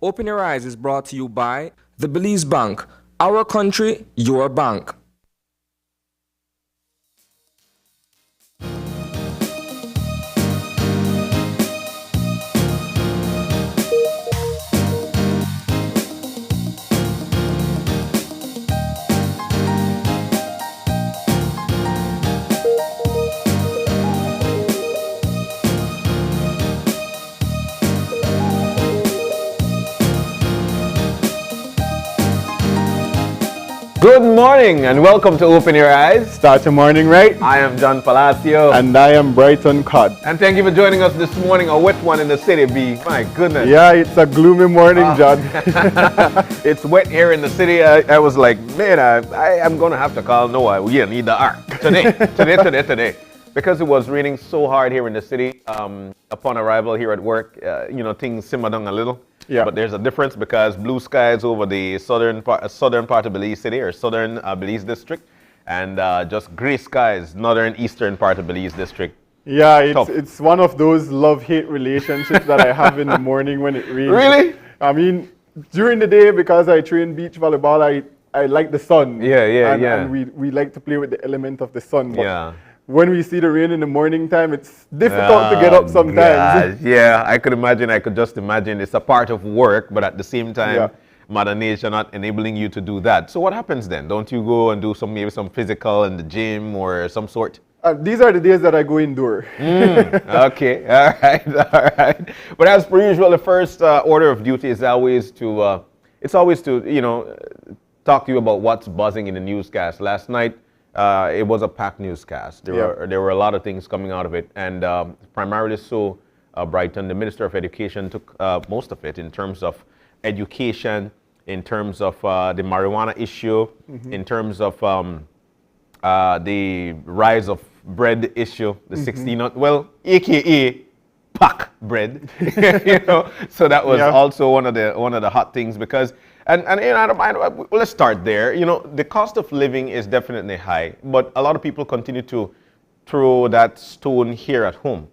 Open Your Eyes is brought to you by the Belize Bank. Our country, your bank. Good morning and welcome to Open Your Eyes. Start your morning right. I am John Palacio. And I am Brighton Cod. And thank you for joining us this morning. A wet one in the city, B. My goodness. Yeah, it's a gloomy morning, John. It's wet here in the city. I was like, man, I'm going to have to call Noah. We need the ark today. Because it was raining so hard here in the city, upon arrival here at work, things simmer down a little. Yeah. But there's a difference because blue skies over the southern part of Belize City or southern Belize district, and just gray skies, northern eastern part of Belize district. Yeah, it's one of those love-hate relationships that I have in the morning when it rains. Really? I mean, during the day, because I train beach volleyball, I like the sun. And we like to play with the element of the sun. But when we see the rain in the morning time, it's difficult to get up sometimes. Yeah, I could just imagine. It's a part of work, but at the same time, Mother Nature not enabling you to do that. So what happens then? Don't you go and do maybe some physical in the gym or some sort? These are the days that I go indoor. Okay, all right. But as per usual, the first order of duty is always to, talk to you about what's buzzing in the newscast. Last night, it was a packed newscast. There were a lot of things coming out of it, and primarily so, Brighton, the Minister of Education took most of it in terms of education, in terms of the marijuana issue, in terms of the rise of bread issue, the 16, AKA pack bread, So that was also one of the hot things because. And let's start there. The cost of living is definitely high, but a lot of people continue to throw that stone here at home.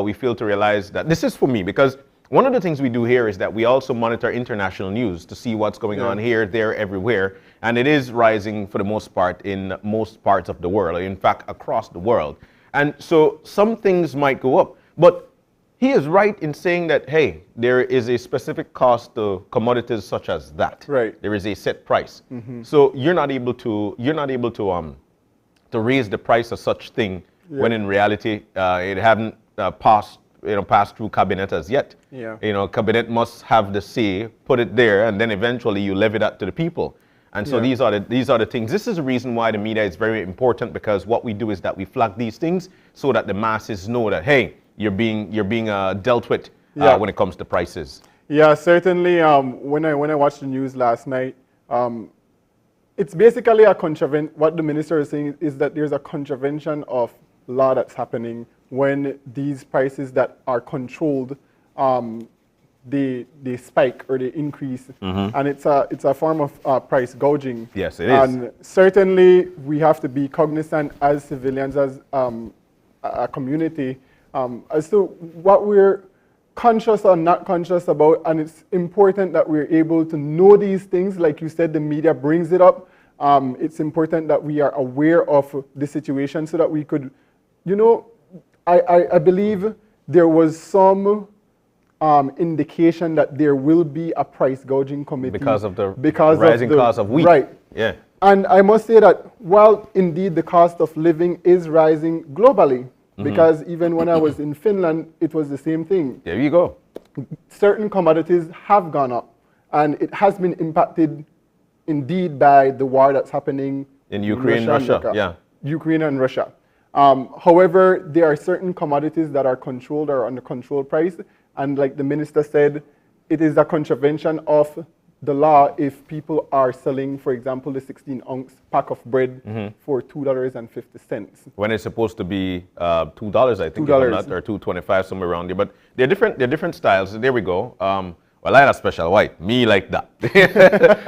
We fail to realize that this is for me because one of the things we do here is that we also monitor international news to see what's going on here, there, everywhere, and it is rising for the most part in most parts of the world, in fact, across the world. And so some things might go up, but he is right in saying that, hey, there is a specific cost to commodities such as that. Right. There is a set price. So you're not able to raise the price of such thing when in reality it hadn't passed through cabinet as yet. Cabinet must have the say, put it there, and then eventually you levy that to the people. And so these are the things. This is the reason why the media is very important, because what we do is that we flag these things so that the masses know that, hey, you're being dealt with when it comes to prices. Yeah, certainly. When I watched the news last night, it's basically a contravention. What the minister is saying is that there's a contravention of law that's happening when these prices that are controlled, they spike or they increase, and it's a form of price gouging. Yes, it is. And certainly we have to be cognizant as civilians, as a community, as to what we're conscious or not conscious about, and it's important that we're able to know these things. Like you said, the media brings it up. It's important that we are aware of the situation so that we could, I believe there was some indication that there will be a price gouging committee. Because of the rising cost of wheat. Right. Yeah. And I must say that while indeed the cost of living is rising globally, because even when I was in Finland, it was the same thing. There you go. Certain commodities have gone up, and it has been impacted indeed by the war that's happening in Ukraine, Russia. Ukraine and Russia. However, there are certain commodities that are controlled or under control price, and like the minister said, it is a contravention of the law if people are selling, for example, the 16-ounce pack of bread for $2.50. When it's supposed to be $2, I think, $2. Or $2.25, somewhere around there. But they're different styles. There we go. Well, I had a special white. Me like that.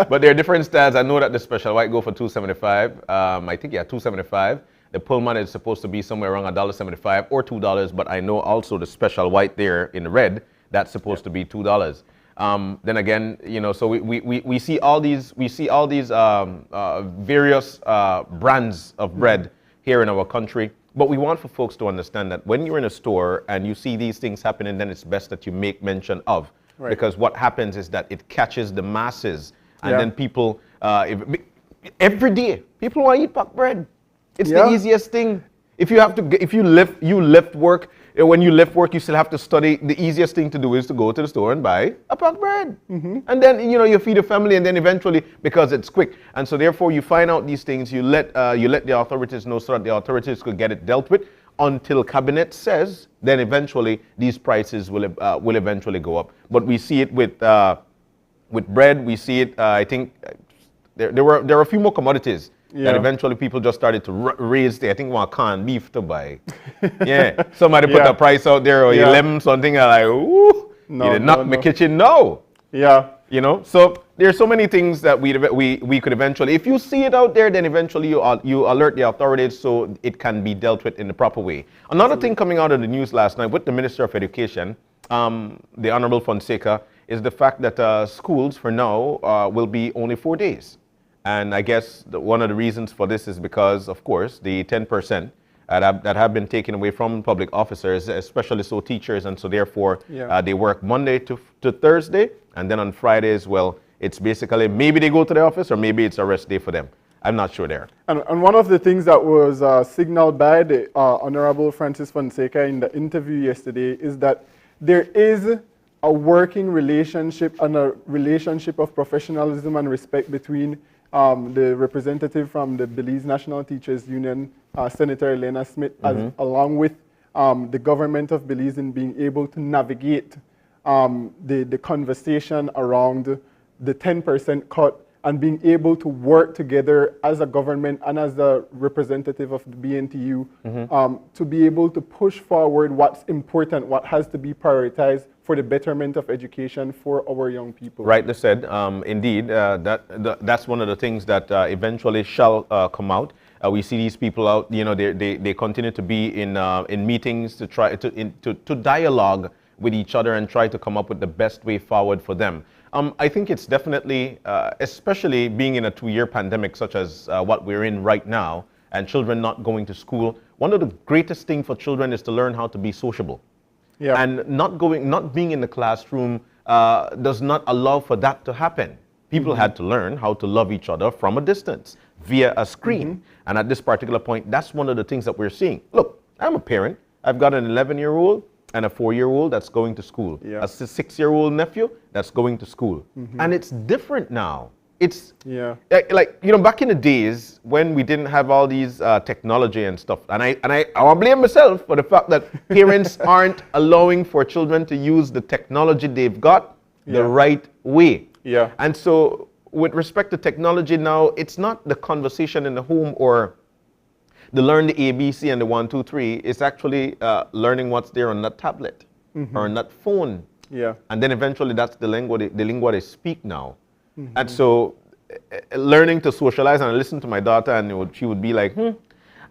But there are different styles. I know that the special white go for $2.75. I think, $2.75. The Pullman is supposed to be somewhere around $1.75 or $2. But I know also the special white there in red, that's supposed to be $2. Then again, you know, so we see all these various brands of bread here in our country. But we want for folks to understand that when you're in a store and you see these things happening, then it's best that you make mention of. Right. Because what happens is that it catches the masses, and then people, every day, people want to eat packed bread. It's the easiest thing. If you lift work, when you lift work, you still have to study. The easiest thing to do is to go to the store and buy a packed bread. And then, you know, you feed a family, and then eventually, because it's quick. And so therefore, you find out these things, you let the authorities know so that the authorities could get it dealt with until cabinet says, then eventually these prices will eventually go up. But we see it with bread, we see it, I think, there were a few more commodities that eventually people just started to raise. I think one canned beef to buy. Somebody put a price out there, or 11 something. I'm like, ooh, you did not my kitchen. No. You know, so there's so many things that we could eventually, if you see it out there, then eventually you alert the authorities so it can be dealt with in the proper way. Another thing coming out of the news last night with the Minister of Education, the Honorable Fonseca, is the fact that schools for now will be only 4 days. And I guess one of the reasons for this is because, of course, the 10% that have been taken away from public officers, especially so teachers, and so therefore they work Monday to Thursday, and then on Fridays, well, it's basically maybe they go to the office or maybe it's a rest day for them. I'm not sure there. And one of the things that was signaled by the Honorable Francis Fonseca in the interview yesterday is that there is a working relationship and a relationship of professionalism and respect between the representative from the Belize National Teachers Union, Senator Elena Smith, along with the government of Belize, in being able to navigate the conversation around the 10% cut and being able to work together as a government and as a representative of the BNTU to be able to push forward what's important, what has to be prioritized for the betterment of education for our young people. Rightly said. Indeed, that's one of the things that eventually shall come out. We see these people out, you know, they continue to be in meetings to try to dialogue with each other and try to come up with the best way forward for them. I think it's definitely, especially being in a 2-year pandemic such as what we're in right now, and children not going to school, one of the greatest things for children is to learn how to be sociable. And not being in the classroom does not allow for that to happen. People had to learn how to love each other from a distance via a screen. And at this particular point, that's one of the things that we're seeing. Look, I'm a parent. I've got an 11-year-old and a 4-year-old that's going to school. A 6-year-old nephew that's going to school. And it's different now. It's like, you know, back in the days when we didn't have all these technology and stuff, and I want to blame myself for the fact that parents aren't allowing for children to use the technology they've got the right way. And so with respect to technology now, it's not the conversation in the home or the learn the ABC and the 1, 2, 3. It's actually learning what's there on that tablet or on that phone. And then eventually that's the lingua they speak now. And so learning to socialize, and I listen to my daughter, and she would be like,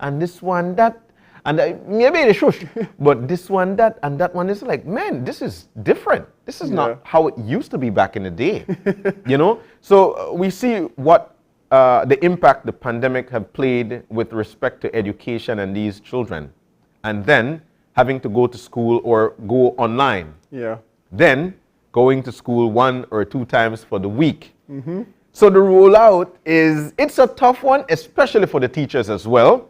and this one, that, and maybe they shush, but this one, that, and that one is like, man, this is different. This is not how it used to be back in the day, you know? So we see what the impact the pandemic have played with respect to education and these children, and then having to go to school or go online. Then going to school 1 or 2 times for the week. So the rollout it's a tough one, especially for the teachers as well.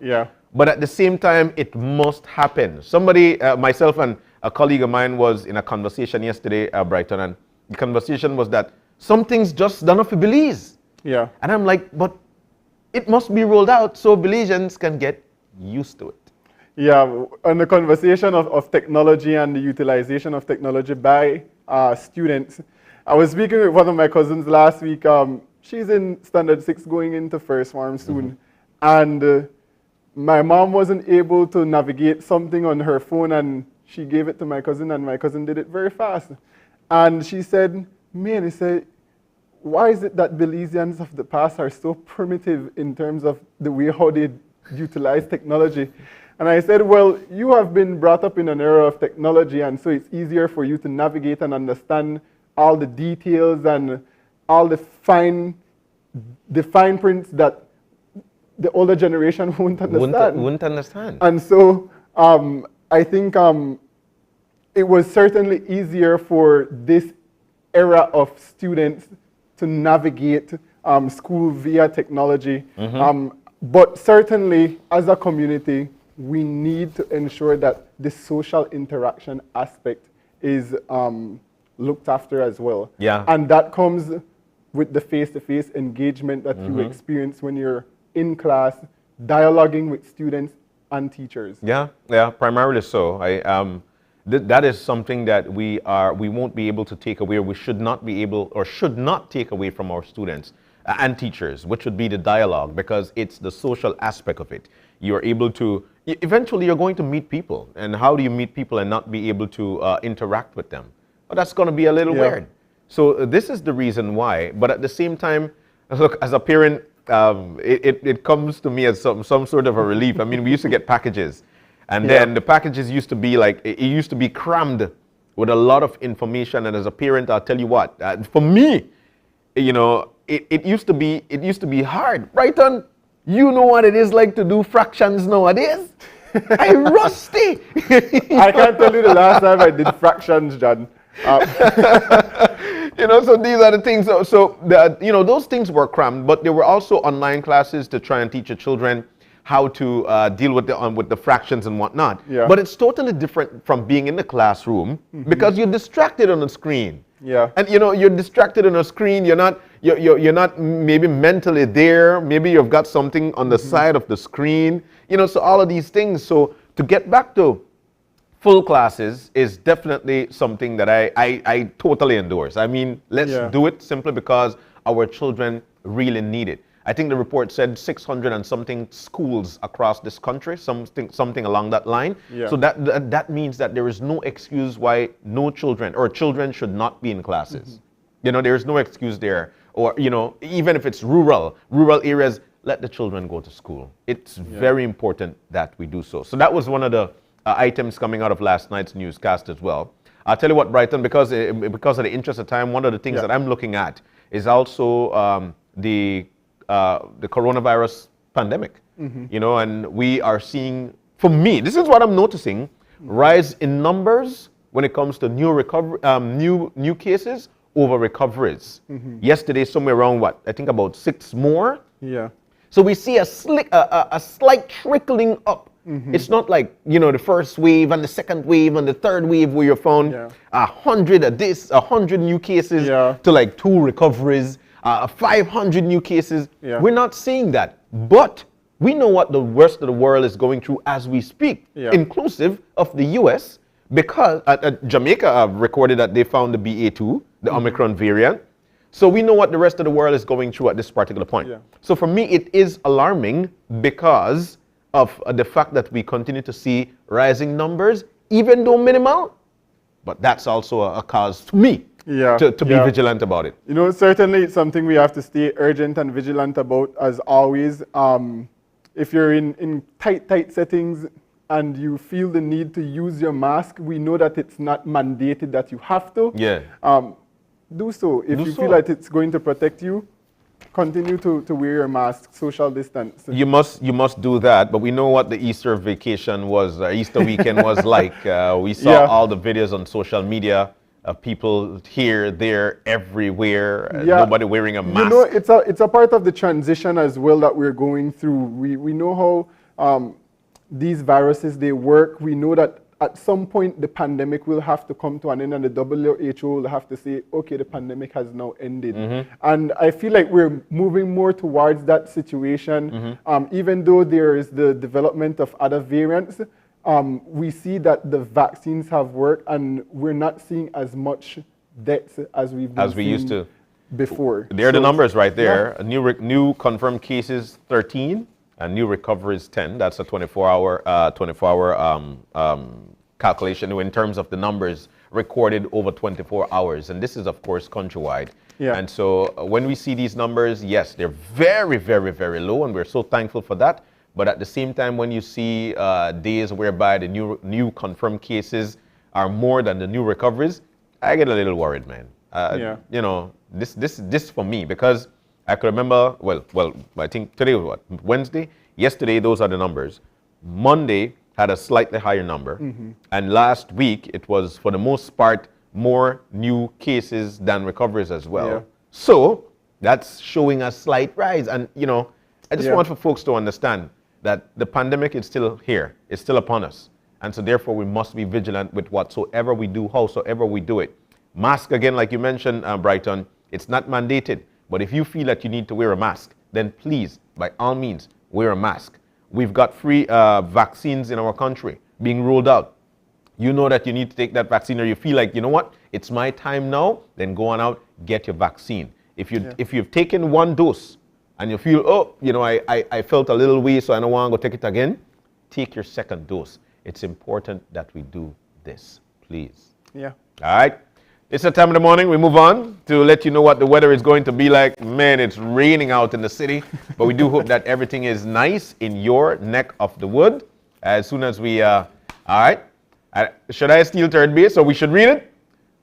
But at the same time, it must happen. Somebody, myself and a colleague of mine was in a conversation yesterday at Brighton, and the conversation was that something's just done off for Belize. And I'm like, but it must be rolled out so Belizeans can get used to it. On the conversation of technology and the utilization of technology by students, I was speaking with one of my cousins last week. She's in Standard 6 going into first form soon. And my mom wasn't able to navigate something on her phone, and she gave it to my cousin, and my cousin did it very fast. And she said, man, he said, why is it that Belizeans of the past are so primitive in terms of the way how they utilize technology? And I said, well, you have been brought up in an era of technology, and so it's easier for you to navigate and understand all the details and all the fine prints that the older generation won't understand. Wouldn't understand. And so I think it was certainly easier for this era of students to navigate school via technology. But certainly, as a community, we need to ensure that the social interaction aspect is looked after as well. Yeah. And that comes with the face-to-face engagement that you experience when you're in class, dialoguing with students and teachers. Yeah, primarily so. That is something that we won't be able to take away, or we should not be able, or should not take away from our students and teachers, which would be the dialogue, because it's the social aspect of it. You're able to, eventually you're going to meet people, and how do you meet people and not be able to interact with them? Well, that's going to be a little weird. So this is the reason why, but at the same time, look, as a parent, it comes to me as some sort of a relief. I mean, we used to get packages, and then the packages used to be like, it used to be crammed with a lot of information, and as a parent, I'll tell you what, for me, you know, it used to be hard. Brighton, you know what it is like to do fractions nowadays? I'm rusty. I can't tell you the last time I did fractions, John. You know, so these are the things. So you know, those things were crammed, but there were also online classes to try and teach your children how to deal with the fractions and whatnot. Yeah. But it's totally different from being in the classroom because you're distracted on the screen. Yeah. And you know, you're distracted on a screen. You're not maybe mentally there. Maybe you've got something on the side of the screen. You know, so all of these things. So to get back to full classes is definitely something that I totally endorse. I mean, let's do it simply because our children really need it. I think the report said 600 and something schools across this country, something along that line. Yeah. So that means that there is no excuse why no children or children should not be in classes. You know, there is no excuse there. Or, you know, even if it's rural areas, let the children go to school. It's very important that we do so. So that was one of the items coming out of last night's newscast as well. I'll tell you what, Brighton, because of the interest of time, one of the things that I'm looking at is also the coronavirus pandemic. You know, and we are seeing, for me, this is what I'm noticing, rise in numbers when it comes to new cases over recoveries. Yesterday, somewhere around what? I think about 6 more. Yeah. So we see a slight trickling up. It's not like, you know, the first wave and the second wave and the third wave where you found 100 new cases to like 2 recoveries, 500 new cases. We're not seeing that. But we know what the rest of the world is going through as we speak, inclusive of the US, because Jamaica recorded that they found the BA2, the Omicron variant. So we know what the rest of the world is going through at this particular point. So for me, it is alarming because of the fact that we continue to see rising numbers, even though minimal, but that's also a cause to me to be vigilant about it. You know, certainly it's something we have to stay urgent and vigilant about as always. If you're in tight settings and you feel the need to use your mask, we know that it's not mandated that you have to. Do so. If you feel like it's going to protect you, continue to wear your mask, social distance. You must do that, but we know what the Easter vacation was, Easter weekend was like. We saw all the videos on social media of people here, there, everywhere, nobody wearing a mask. You know, it's a part of the transition as well that we're going through. We know how these viruses, they work. We know that at some point the pandemic will have to come to an end and the WHO will have to say, okay, the pandemic has now ended. And I feel like we're moving more towards that situation. Even though there is the development of other variants, we see that the vaccines have worked and we're not seeing as much deaths as we used to before. There are the numbers right there. New confirmed cases 13. And new recoveries 10. That's a 24-hour calculation in terms of the numbers recorded over 24 hours. And this is, of course, countrywide. And so when we see these numbers, yes, they're very, very, very low, and we're so thankful for that. But at the same time, when you see days whereby the new confirmed cases are more than the new recoveries, I get a little worried, man. You know, this for me, because I could remember, well, I think today was what? Wednesday? Yesterday, those are the numbers. Monday had a slightly higher number. And last week, it was, for the most part, more new cases than recoveries as well. Yeah. So that's showing a slight rise. And, you know, I just want for folks to understand that the pandemic is still here. It's still upon us. And so therefore, we must be vigilant with whatsoever we do, howsoever we do it. Mask, again, like you mentioned, Brighton, it's not mandated. But if you feel that you need to wear a mask, then please, by all means, wear a mask. We've got free vaccines in our country being rolled out. You know that you need to take that vaccine, or you feel like, you know what, it's my time now, then go on out, get your vaccine. If you've taken one dose and you feel, oh, you know, I felt a little weak, so I don't want to go take it again, take your second dose. It's important that we do this, please. Yeah. All right. It's the time of the morning. We move on to let you know what the weather is going to be like. Man, it's raining out in the city, but we do hope that everything is nice in your neck of the wood. As soon as we, all right. Should I steal third base? So we should read it?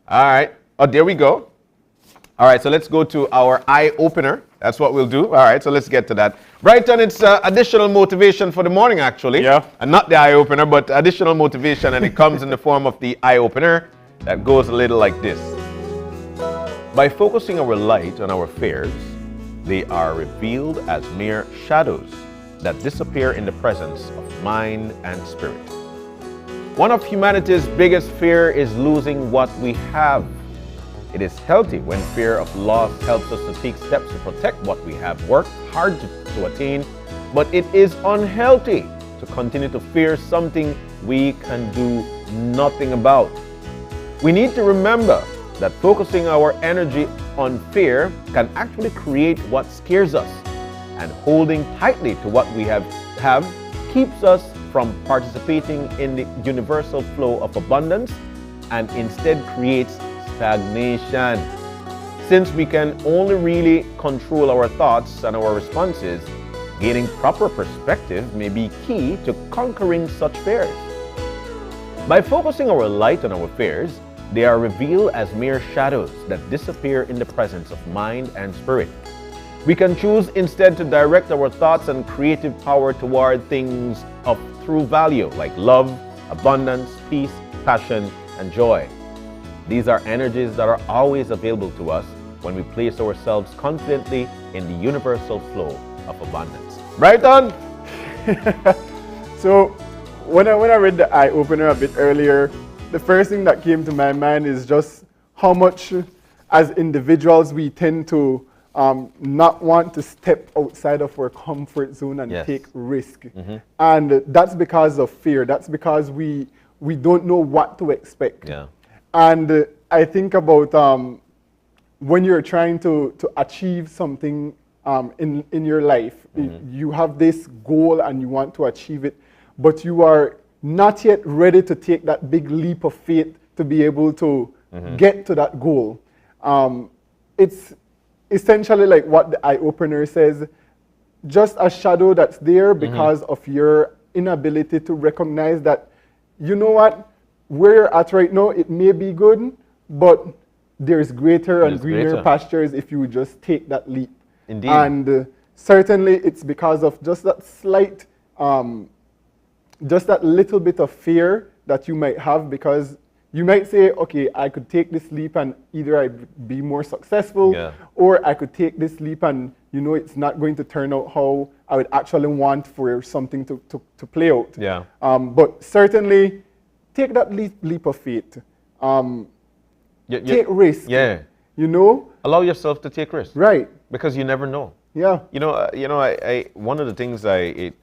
All right. Oh, there we go. All right, so let's go to our eye opener. That's what we'll do. All right, so let's get to that. Brighton, it's additional motivation for the morning, actually. Yeah. And not the eye opener, but additional motivation, and it comes in the form of the eye opener that goes a little like this. By focusing our light on our fears, they are revealed as mere shadows that disappear in the presence of mind and spirit. One of humanity's biggest fear is losing what we have. It is healthy when fear of loss helps us to take steps to protect what we have worked hard to attain, but it is unhealthy to continue to fear something we can do nothing about. We need to remember that focusing our energy on fear can actually create what scares us, and holding tightly to what we have keeps us from participating in the universal flow of abundance and instead creates stagnation. Since we can only really control our thoughts and our responses, gaining proper perspective may be key to conquering such fears. By focusing our light on our fears, they are revealed as mere shadows that disappear in the presence of mind and spirit. We can choose instead to direct our thoughts and creative power toward things of true value like love, abundance, peace, passion, and joy. These are energies that are always available to us when we place ourselves confidently in the universal flow of abundance. Brighton? So when I read the eye opener a bit earlier, the first thing that came to my mind is just how much as individuals we tend to not want to step outside of our comfort zone and take risk. Mm-hmm. And that's because of fear. That's because we don't know what to expect. Yeah. And I think about when you're trying to achieve something in your life, you have this goal and you want to achieve it, but you are not yet ready to take that big leap of faith to be able to get to that goal. It's essentially like what the eye opener says, just a shadow that's there because of your inability to recognize that, you know what, where you're at right now, it may be good, but there's greater and greener pastures if you just take that leap. Indeed. And certainly it's because of just that slight, just that little bit of fear that you might have, because you might say, okay, I could take this leap and either I'd be more successful, or I could take this leap and, you know, it's not going to turn out how I would actually want for something to play out. Yeah. But certainly, take that leap of faith. Take risk. Yeah. You know? Allow yourself to take risks. Right. Because you never know. Yeah. You know, I one of the things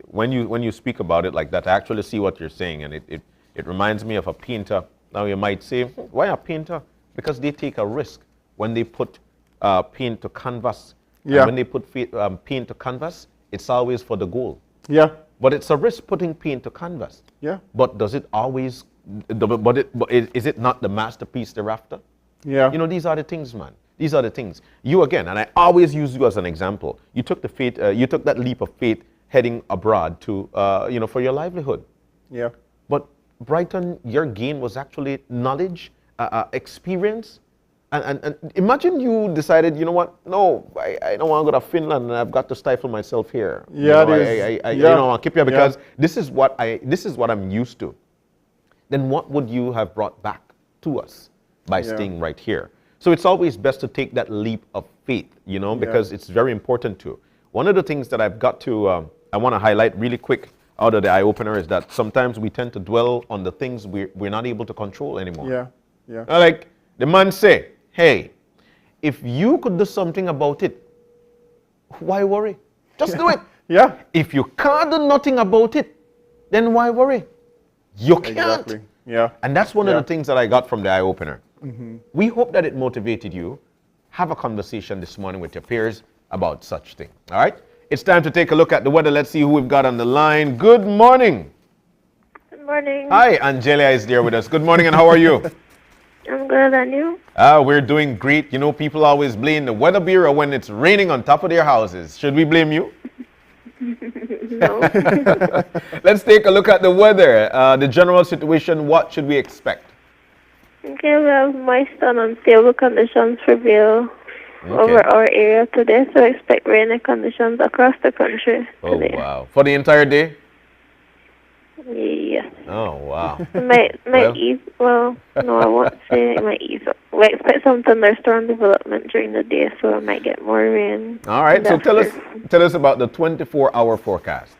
when you speak about it like that, I actually see what you're saying, and it reminds me of a painter. Now you might say, why a painter? Because they take a risk when they put paint to canvas. Yeah. And when they put paint to canvas, it's always for the goal. Yeah. But it's a risk putting paint to canvas. Yeah. But does it always? Is it not the masterpiece thereafter? Yeah. You know, these are the things, man. These are the things. You again, and I always use you as an example. You took you took that leap of faith heading abroad to, for your livelihood. Yeah. But Brighton, your gain was actually knowledge, experience. And imagine you decided, you know what? No, I don't want to go to Finland, and I've got to stifle myself here. Yeah, you know, I'll keep here because this is what I'm used to. Then what would you have brought back to us by staying right here? So it's always best to take that leap of faith, you know, because it's very important to. One of the things that I've got to, I want to highlight really quick out of the eye opener is that sometimes we tend to dwell on the things we're not able to control anymore. Like the man say, hey, if you could do something about it, why worry? Just do it. If you can't do nothing about it, then why worry? You can't. Exactly. And that's one of the things that I got from the eye opener. We hope that it motivated you. Have a conversation this morning with your peers about such thing. All right? It's time to take a look at the weather. Let's see who we've got on the line. Good morning. Good morning. Hi, Angelia is there with us. Good morning, and how are you? I'm good, and you? We're doing great. You know, people always blame the Weather Bureau when it's raining on top of their houses. Should we blame you? No. Let's take a look at the weather. The general situation, what should we expect? Okay, we have moist and unstable conditions prevail over our area today, so expect rainy conditions across the country today. Oh, wow. For the entire day? Yes. Oh, wow. It might ease. Well, no, I won't say it might ease. We expect some thunderstorm development during the day, so it might get more rain. All right, so tell us about the 24-hour forecast.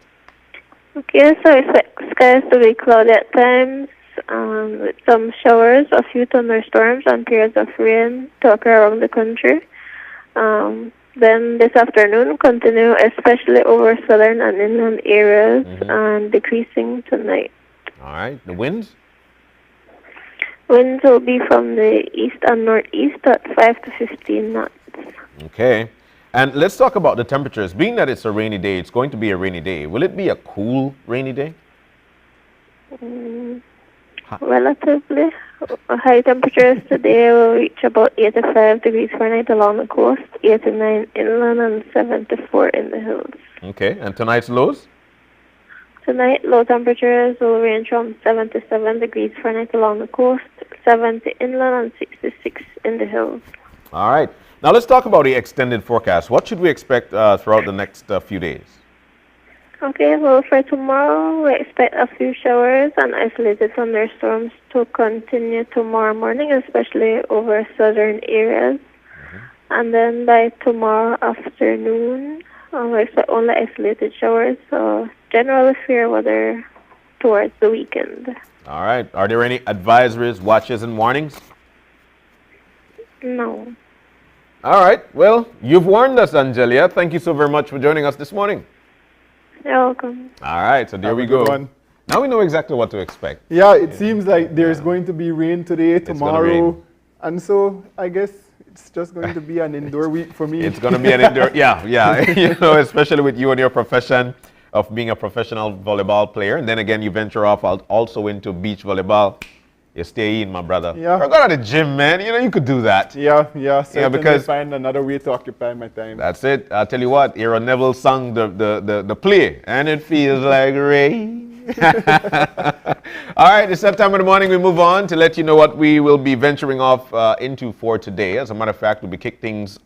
Okay, so expect skies to be cloudy at times, with some showers, a few thunderstorms, and periods of rain to occur around the country. Then this afternoon, continue especially over southern and inland areas, and decreasing tonight. All right, the winds? Winds will be from the east and northeast at 5 to 15 knots. Okay. And let's talk about the temperatures. Being that it's a rainy day, it's going to be a rainy day. Will it be a cool rainy day? Relatively. High temperatures today will reach about 85 degrees Fahrenheit along the coast, 89 inland, and 74 in the hills. Okay. And tonight's lows? Tonight, low temperatures will range from 77 degrees Fahrenheit along the coast, 70 inland, and 66 in the hills. All right. Now let's talk about the extended forecast. What should we expect throughout the next few days? Okay, well, for tomorrow, we expect a few showers and isolated thunderstorms to continue tomorrow morning, especially over southern areas. And then by tomorrow afternoon, we expect only isolated showers, so generally fair weather towards the weekend. All right. Are there any advisories, watches, and warnings? No. All right. Well, you've warned us, Angelia. Thank you so very much for joining us this morning. You're welcome. All right. So there we go. Now we know exactly what to expect. Yeah, it seems like there's going to be rain today, tomorrow. And so I guess it's just going to be an indoor week for me. It's going to be an indoor, yeah. You know, especially with you and your profession of being a professional volleyball player. And then again, you venture off also into beach volleyball. You stay in, my brother. Yeah. Or go to the gym, man. You know, you could do that. Yeah, certainly because find another way to occupy my time. That's it. I'll tell you what, Aaron Neville sung the play, and it feels like rain. All right, it's that time of the morning. We move on to let you know what we will be venturing off into for today. As a matter of fact, we'll be kicking things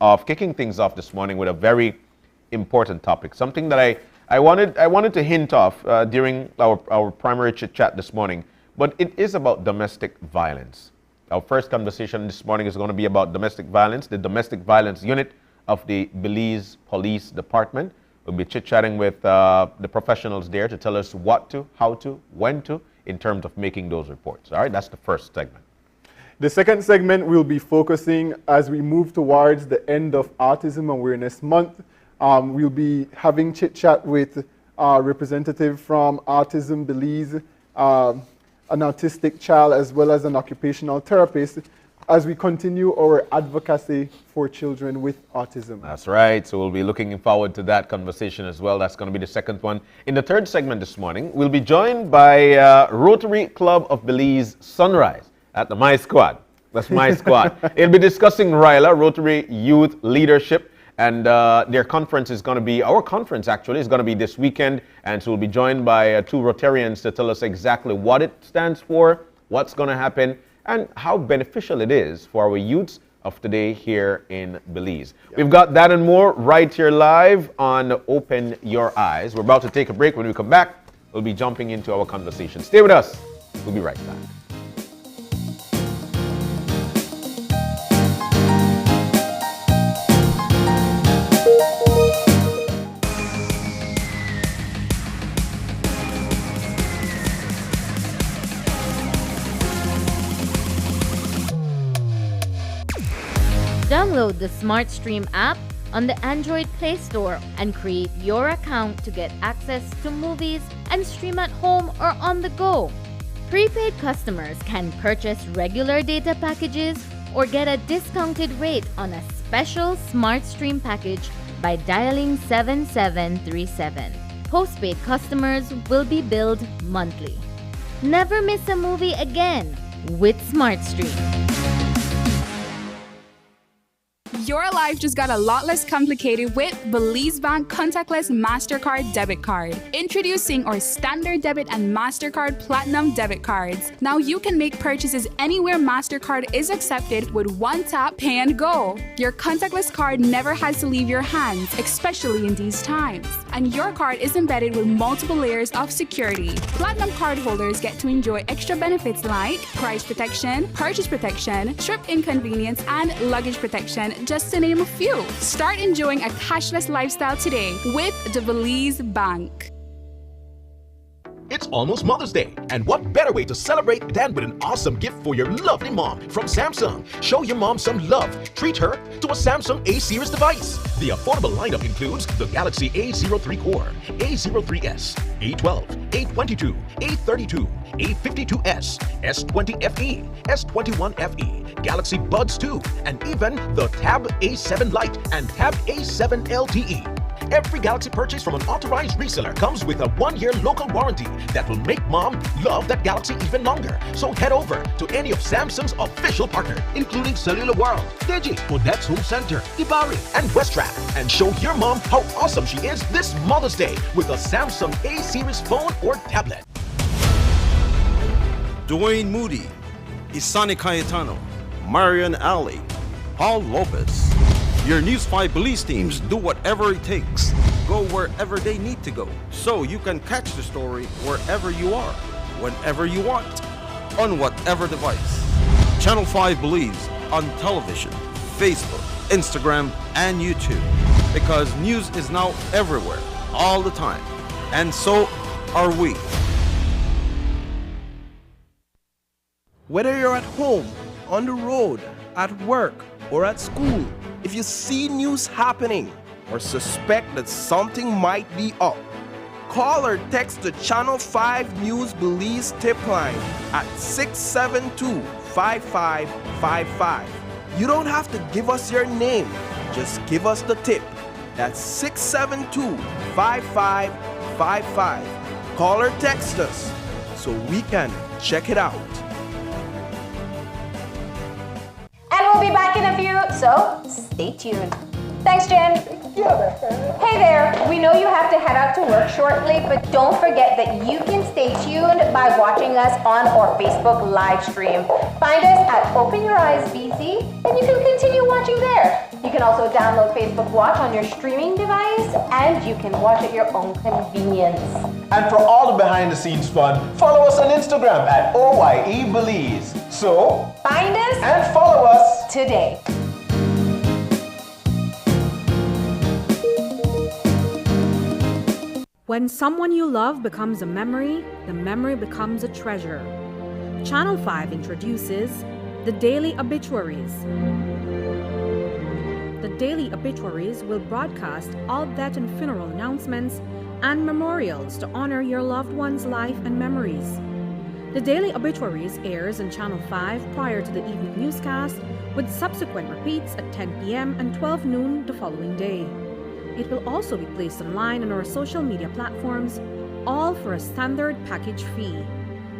off this morning with a very important topic, something that I wanted to hint off during our primary chit chat this morning. But it is about domestic violence. Our first conversation this morning is going to be about domestic violence, the domestic violence unit of the Belize Police Department. We'll be chit-chatting with the professionals there to tell us what to, how to, when to, in terms of making those reports. All right, that's the first segment. The second segment will be focusing as we move towards the end of Autism Awareness Month. We'll be having chit-chat with a representative from Autism Belize, an autistic child, as well as an occupational therapist, as we continue our advocacy for children with autism. That's right. So we'll be looking forward to that conversation as well. That's going to be the second one. In the third segment this morning, we'll be joined by Rotary Club of Belize Sunrise at the My Squad. That's My Squad. They'll be discussing RYLA, Rotary Youth Leadership, and their conference is going to be, our conference actually, is going to be this weekend. And so we'll be joined by two Rotarians to tell us exactly what it stands for, what's going to happen, and how beneficial it is for our youths of today here in Belize. We've got that and more right here live on Open Your Eyes. We're about to take a break. When we come back, we'll be jumping into our conversation. Stay with us. We'll be right back. Download the SmartStream app on the Android Play Store and create your account to get access to movies and stream at home or on the go. Prepaid customers can purchase regular data packages or get a discounted rate on a special SmartStream package by dialing 7737. Postpaid customers will be billed monthly. Never miss a movie again with SmartStream. Your life just got a lot less complicated with Belize Bank Contactless MasterCard Debit Card. Introducing our Standard Debit and MasterCard Platinum Debit Cards. Now you can make purchases anywhere MasterCard is accepted with one tap, pay and go. Your contactless card never has to leave your hands, especially in these times. And your card is embedded with multiple layers of security. Platinum card holders get to enjoy extra benefits like price protection, purchase protection, trip inconvenience, and luggage protection, just to name a few. Start enjoying a cashless lifestyle today with the Belize Bank. It's almost Mother's Day, and what better way to celebrate than with an awesome gift for your lovely mom from Samsung. Show your mom some love. Treat her to a Samsung A-series device. The affordable lineup includes the Galaxy A03 Core, A03s, A12, A22, A32, A52s, S20 FE, S21 FE, Galaxy Buds 2, and even the Tab A7 Lite and Tab A7 LTE. Every Galaxy purchase from an authorized reseller comes with a 1-year local warranty that will make mom love that Galaxy even longer. So head over to any of Samsung's official partners, including Cellular World, Digi, Odette's Home Center, Ibari, and Westrap, and show your mom how awesome she is this Mother's Day with a Samsung A-series phone or tablet. Dwayne Moody, Isani Cayetano, Marian Ali, Paul Lopez. Your News 5 Belize teams do whatever it takes. Go wherever they need to go, so you can catch the story wherever you are, whenever you want, on whatever device. Channel 5 Belize on television, Facebook, Instagram, and YouTube. Because news is now everywhere, all the time. And so are we. Whether you're at home, on the road, at work, or at school, if you see news happening or suspect that something might be up, call or text the Channel 5 News Belize tip line at 672-5555. You don't have to give us your name, just give us the tip. That's 672-5555. Call or text us so we can check it out. And we'll be back in a few, so stay tuned. Thanks, Jen. Hey there, we know you have to head out to work shortly, but don't forget that you can stay tuned by watching us on our Facebook live stream. Find us at Open Your Eyes BC, and you can continue watching there. You can also download Facebook Watch on your streaming device, and you can watch at your own convenience. And for all the behind-the-scenes fun, follow us on Instagram at OYE Belize. So, find us and follow us today. When someone you love becomes a memory, the memory becomes a treasure. Channel 5 introduces the Daily Obituaries. The Daily Obituaries will broadcast all death and funeral announcements and memorials to honor your loved one's life and memories. The Daily Obituaries airs on Channel 5 prior to the evening newscast, with subsequent repeats at 10 p.m. and 12 noon the following day. It will also be placed online on our social media platforms, all for a standard package fee.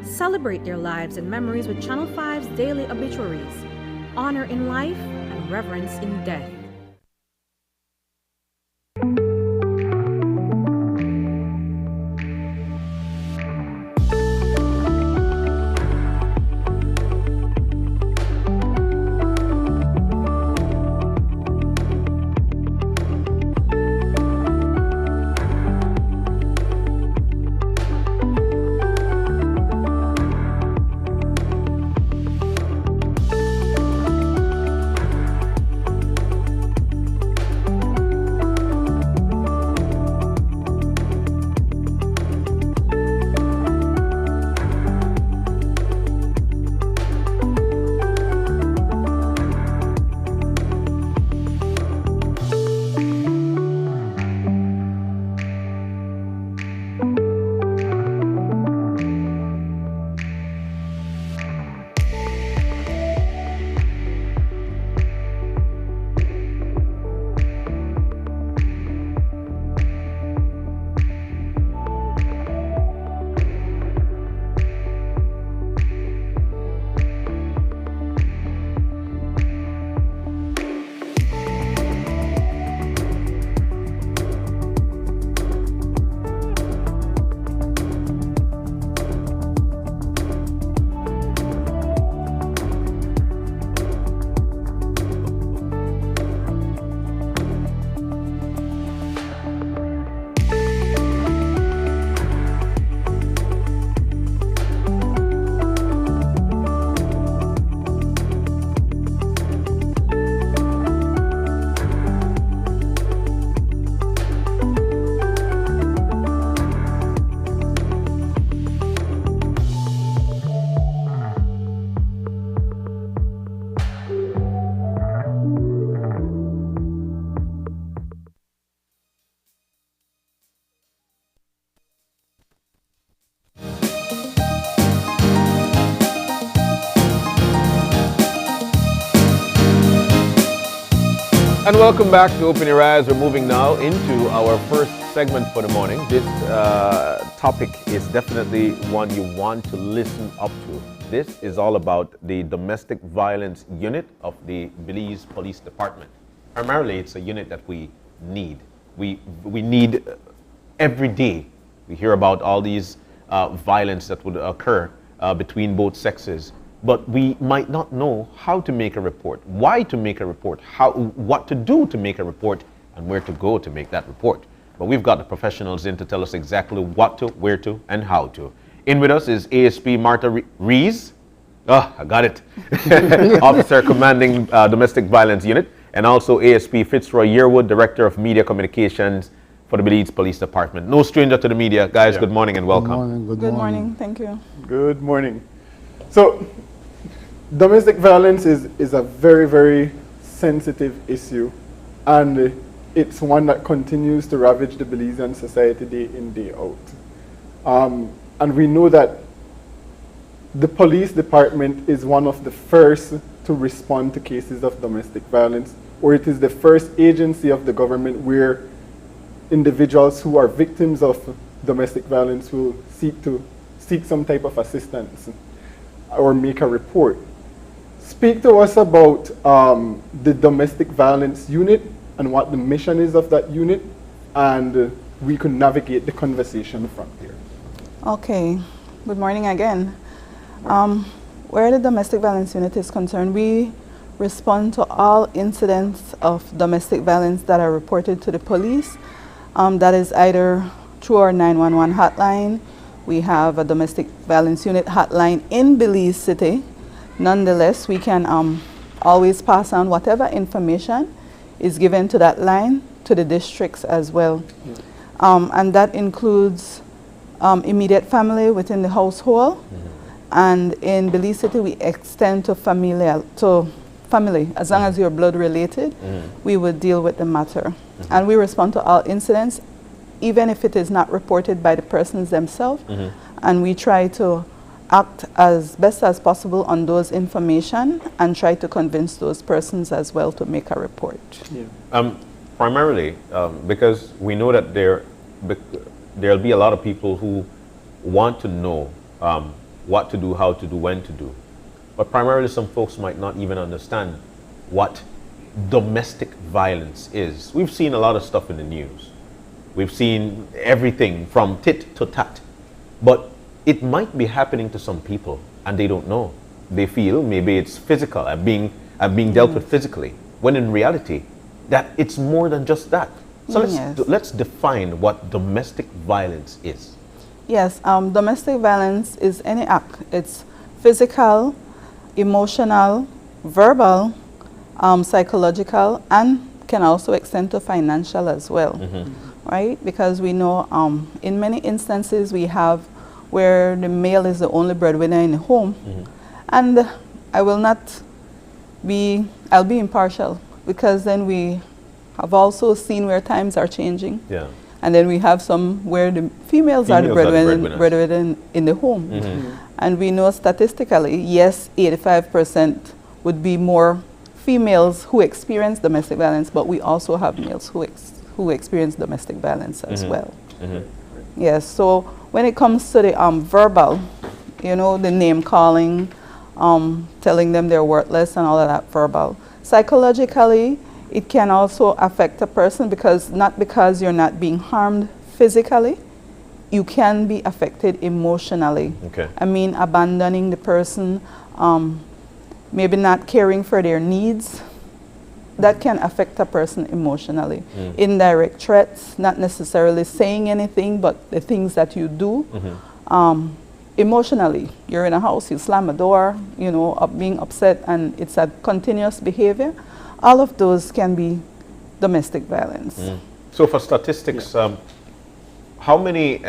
Celebrate their lives and memories with Channel 5's Daily Obituaries. Honor in life and reverence in death. And welcome back to Open Your Eyes. We're moving now into our first segment for the morning. This topic is definitely one you want to listen up to. This is all about the domestic violence unit of the Belize Police Department. Primarily, it's a unit that we need. We need every day. We hear about all these violence that would occur between both sexes. But we might not know how to make a report, why to make a report, what to do to make a report, and where to go to make that report. But we've got the professionals in to tell us exactly what to, where to, and how to. In with us is ASP Martha Rees. Oh, I got it. Officer Commanding Domestic Violence Unit, and also ASP Fitzroy Yearwood, Director of Media Communications for the Belize Police Department. No stranger to the media. Guys, good morning and welcome. Good morning. Thank you. Good morning. So, domestic violence is a very, very sensitive issue, and it's one that continues to ravage the Belizean society day in, day out. And we know that the police department is one of the first to respond to cases of domestic violence, or it is the first agency of the government where individuals who are victims of domestic violence will seek some type of assistance or make a report. Speak to us about the domestic violence unit and what the mission is of that unit, and we can navigate the conversation from here. Okay, good morning again. Where the domestic violence unit is concerned, we respond to all incidents of domestic violence that are reported to the police. That is either through our 911 hotline. We have a domestic violence unit hotline in Belize City. Nonetheless, we can always pass on whatever information is given to that line to the districts as well. And that includes immediate family within the household. And in Belize City, we extend to family. As long as you're blood related, we would deal with the matter. And we respond to all incidents, even if it is not reported by the persons themselves. And we try to act as best as possible on those information and try to convince those persons as well to make a report. Primarily, because we know that there'll be a lot of people who want to know what to do, how to do, when to do. But primarily some folks might not even understand what domestic violence is. We've seen a lot of stuff in the news. We've seen everything from tit to tat. But it might be happening to some people and they don't know. They feel maybe it's physical, I'm being dealt with physically, when in reality, that it's more than just that. So let's define what domestic violence is. Yes, domestic violence is any act. It's physical, emotional, verbal, psychological, and can also extend to financial as well, right? Because we know in many instances we have where the male is the only breadwinner in the home, and I'll be impartial, because then we have also seen where times are changing. And then we have some where the females are the breadwinner in the home. And we know statistically, yes, 85% would be more females who experience domestic violence, but we also have males who experience domestic violence as well. Yes, so when it comes to the verbal, you know, the name calling, telling them they're worthless and all of that verbal. Psychologically, it can also affect a person because you're not being harmed physically, you can be affected emotionally. I mean, abandoning the person, maybe not caring for their needs, that can affect a person emotionally. Indirect threats, not necessarily saying anything, but the things that you do. Emotionally, you're in a house, you slam a door, you know, being upset, and it's a continuous behavior. All of those can be domestic violence. So for statistics, how many,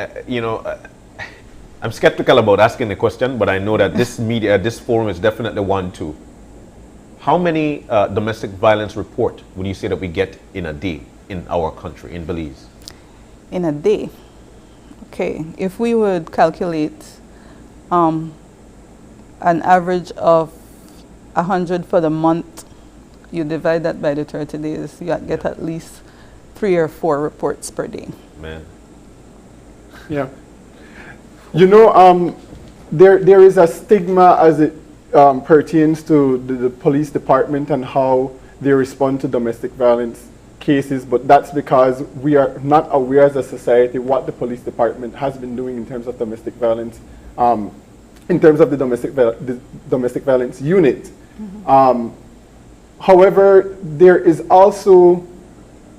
I'm skeptical about asking the question, but I know that this forum is definitely one too. How many domestic violence report would you say that we get in a day in our country, in Belize? In a day? Okay, if we would calculate an average of 100 for the month, you divide that by the 30 days, you get at least 3 or 4 reports per day. Man. Yeah. You know, there is a stigma as it pertains to the police department and how they respond to domestic violence cases, but that's because we are not aware as a society what the police department has been doing in terms of domestic violence, in terms of the domestic violence unit. However, there is also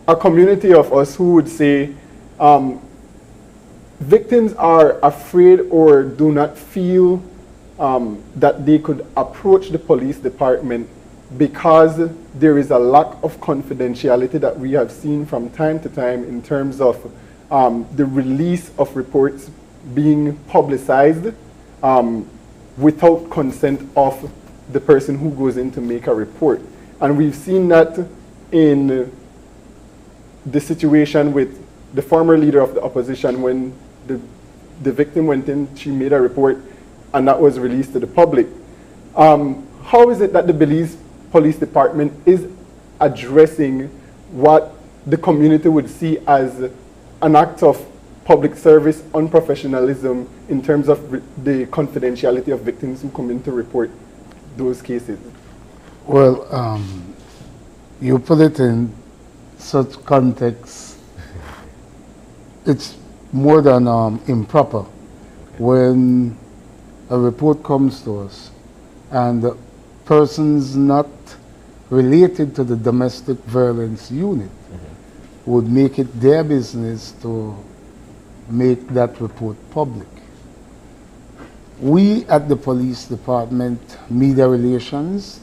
a community of us who would say victims are afraid or do not feel that they could approach the police department because there is a lack of confidentiality that we have seen from time to time in terms of the release of reports being publicized without consent of the person who goes in to make a report. And we've seen that in the situation with the former leader of the opposition when the victim went in, she made a report, and that was released to the public. How is it that the Belize Police Department is addressing what the community would see as an act of public service unprofessionalism in terms of the confidentiality of victims who come in to report those cases? Well, you put it in such context, it's more than improper when a report comes to us and persons not related to the domestic violence unit would make it their business to make that report public. We at the police department, media relations,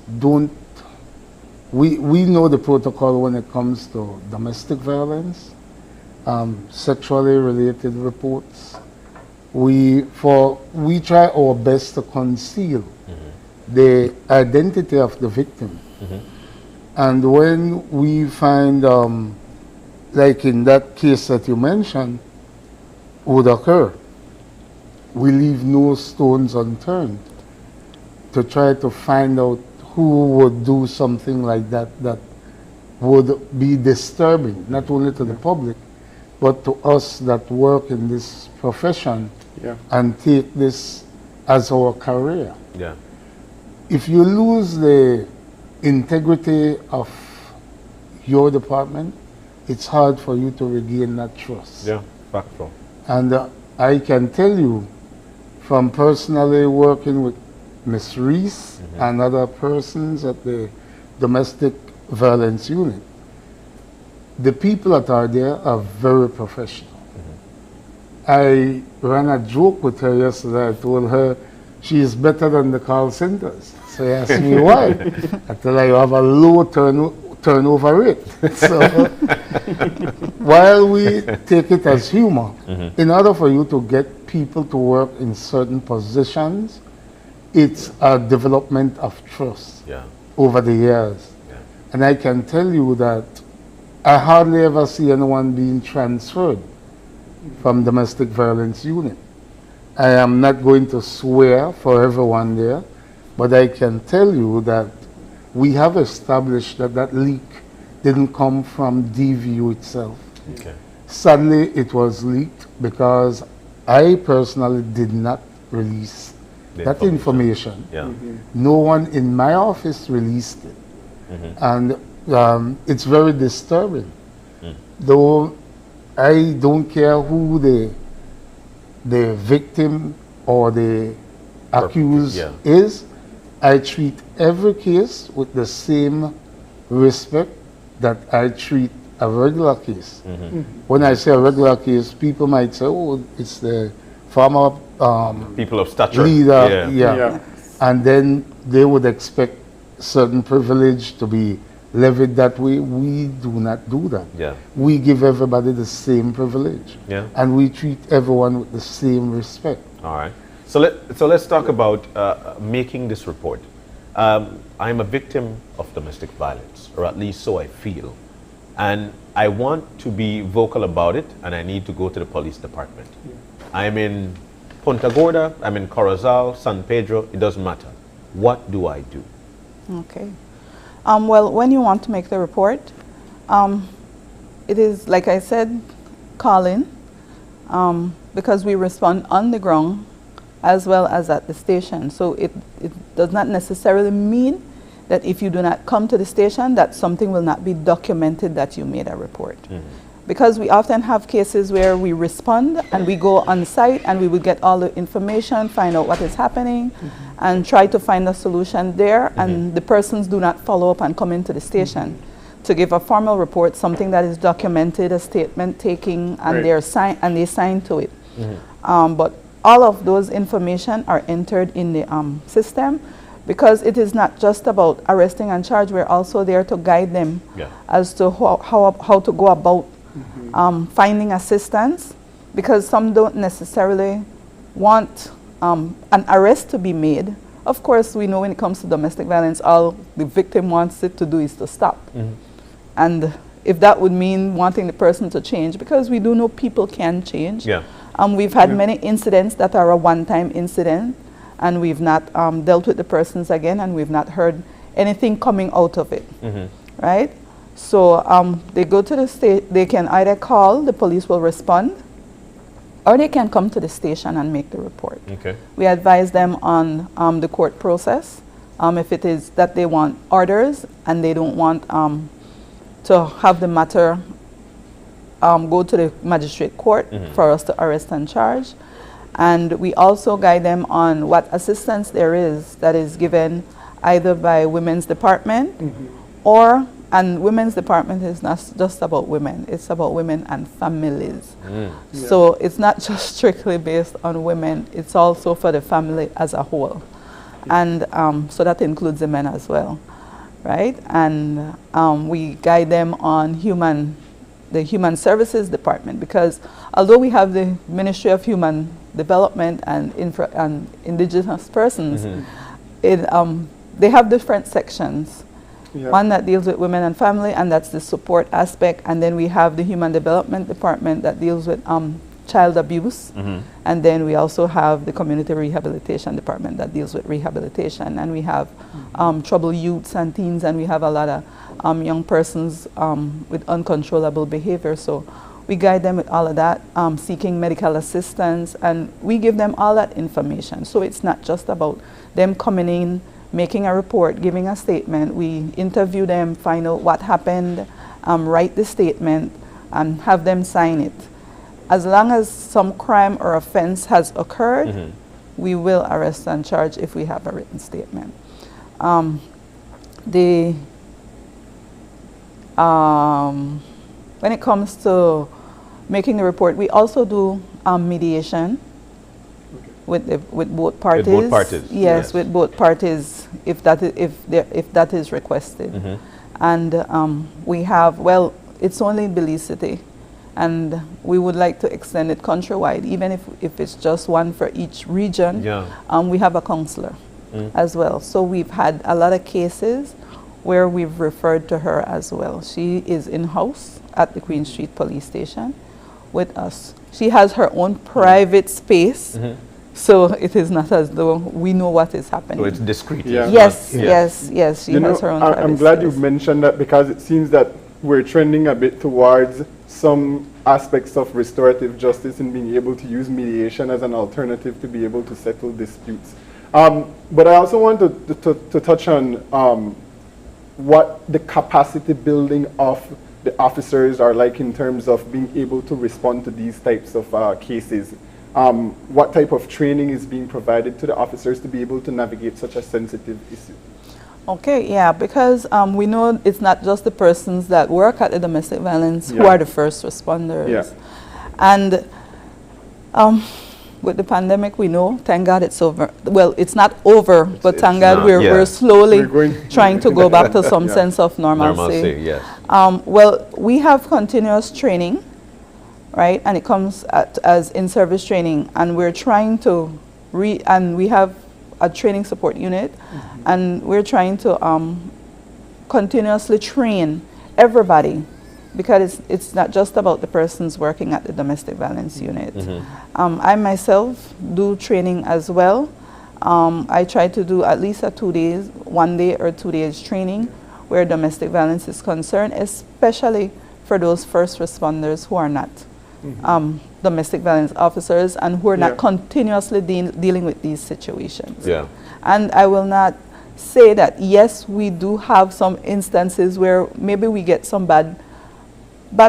we know the protocol when it comes to domestic violence, sexually related reports. We try our best to conceal the identity of the victim. And when we find, like in that case that you mentioned, would occur, we leave no stones unturned to try to find out who would do something like that that would be disturbing, not only to the public, but to us that work in this profession and take this as our career. Yeah. If you lose the integrity of your department, it's hard for you to regain that trust. Yeah, factual. And I can tell you from personally working with Ms. Reese and other persons at the domestic violence unit, the people that are there are very professional. I ran a joke with her yesterday. I told her she is better than the call centers. So she asked me why. I told her you have a low turnover rate. So while we take it as humor, in order for you to get people to work in certain positions, it's a development of trust over the years. And I can tell you that I hardly ever see anyone being transferred from domestic violence unit. I am not going to swear for everyone there, but I can tell you that we have established that that leak didn't come from DVU itself. Sadly, it was leaked because I personally did not release that information. No one in my office released it. And it's very disturbing. Though I don't care who the victim or the accused is, I treat every case with the same respect that I treat a regular case. When I say a regular case, people might say, oh, it's the former people of stature leader. And then they would expect certain privilege to be levied that way. We do not do that. We give everybody the same privilege. And we treat everyone with the same respect. All right. So let's talk about making this report. I'm a victim of domestic violence, or at least so I feel. And I want to be vocal about it, and I need to go to the police department. I'm in Punta Gorda, I'm in Corozal, San Pedro, it doesn't matter. What do I do? Okay. Well, when you want to make the report, it is, like I said, call in, because we respond on the ground as well as at the station. So it does not necessarily mean that if you do not come to the station, that something will not be documented that you made a report. Because we often have cases where we respond and we go on site and we will get all the information, find out what is happening, and try to find a solution there, and the persons do not follow up and come into the station to give a formal report, something that is documented, a statement taking, and they sign to it. But all of those information are entered in the system, because it is not just about arresting and charge. We're also there to guide them as to how to go about finding assistance, because some don't necessarily want an arrest to be made. Of course, we know when it comes to domestic violence, all the victim wants it to do is to stop. And if that would mean wanting the person to change, because we do know people can change. We've had many incidents that are a one-time incident, and we've not dealt with the persons again, and we've not heard anything coming out of it, right? So they go to the state, they can either call, the police will respond, or they can come to the station and make the report. We advise them on the court process. If it is that they want orders and they don't want to have the matter go to the magistrate court for us to arrest and charge. And we also guide them on what assistance there is that is given either by Women's Department or, and Women's Department is not just about women, it's about women and families. So it's not just strictly based on women, it's also for the family as a whole. And so that includes the men as well, right? And we guide them on the Human Services Department, because although we have the Ministry of Human Development and Indigenous Persons, they have different sections. One that deals with women and family, and that's the support aspect. And then we have the Human Development Department that deals with child abuse. And then we also have the Community Rehabilitation Department that deals with rehabilitation. And we have troubled youths and teens, and we have a lot of young persons with uncontrollable behavior. So we guide them with all of that, seeking medical assistance, and we give them all that information. So it's not just about them coming in, making a report, giving a statement. We interview them, find out what happened, write the statement, and have them sign it. As long as some crime or offense has occurred, we will arrest and charge if we have a written statement. When it comes to making the report, we also do mediation with both parties. With both parties. Yes, with both parties, if that is requested. And we have, well, it's only in Belize City, and we would like to extend it countrywide, even if it's just one for each region. We have a counselor as well. So we've had a lot of cases where we've referred to her as well. She is in-house at the Queen Street Police Station with us. She has her own private space, so it is not as though we know what is happening. So it's discreet. Yes. She has her own private I'm glad space. you've mentioned that, because it seems that we're trending a bit towards some aspects of restorative justice and being able to use mediation as an alternative to be able to settle disputes. But I also want to touch on what the capacity building of the officers are like in terms of being able to respond to these types of cases. What type of training is being provided to the officers to be able to navigate such a sensitive issue? Okay, yeah, because we know it's not just the persons that work at the domestic violence who are the first responders. And with the pandemic, we know, thank God it's over. Well, it's not over, but thank God we're slowly trying to go back to some sense of normalcy. Well, we have continuous training, right? And it comes as in-service training, and we're trying to and we have a training support unit, and we're trying to continuously train everybody, because it's not just about the persons working at the domestic violence unit. I myself do training as well. I try to do at least 1 day or 2 days training where domestic violence is concerned, especially for those first responders who are not domestic violence officers and who are not continuously dealing with these situations. Yeah. And I will not say that, yes, we do have some instances where maybe we get some bad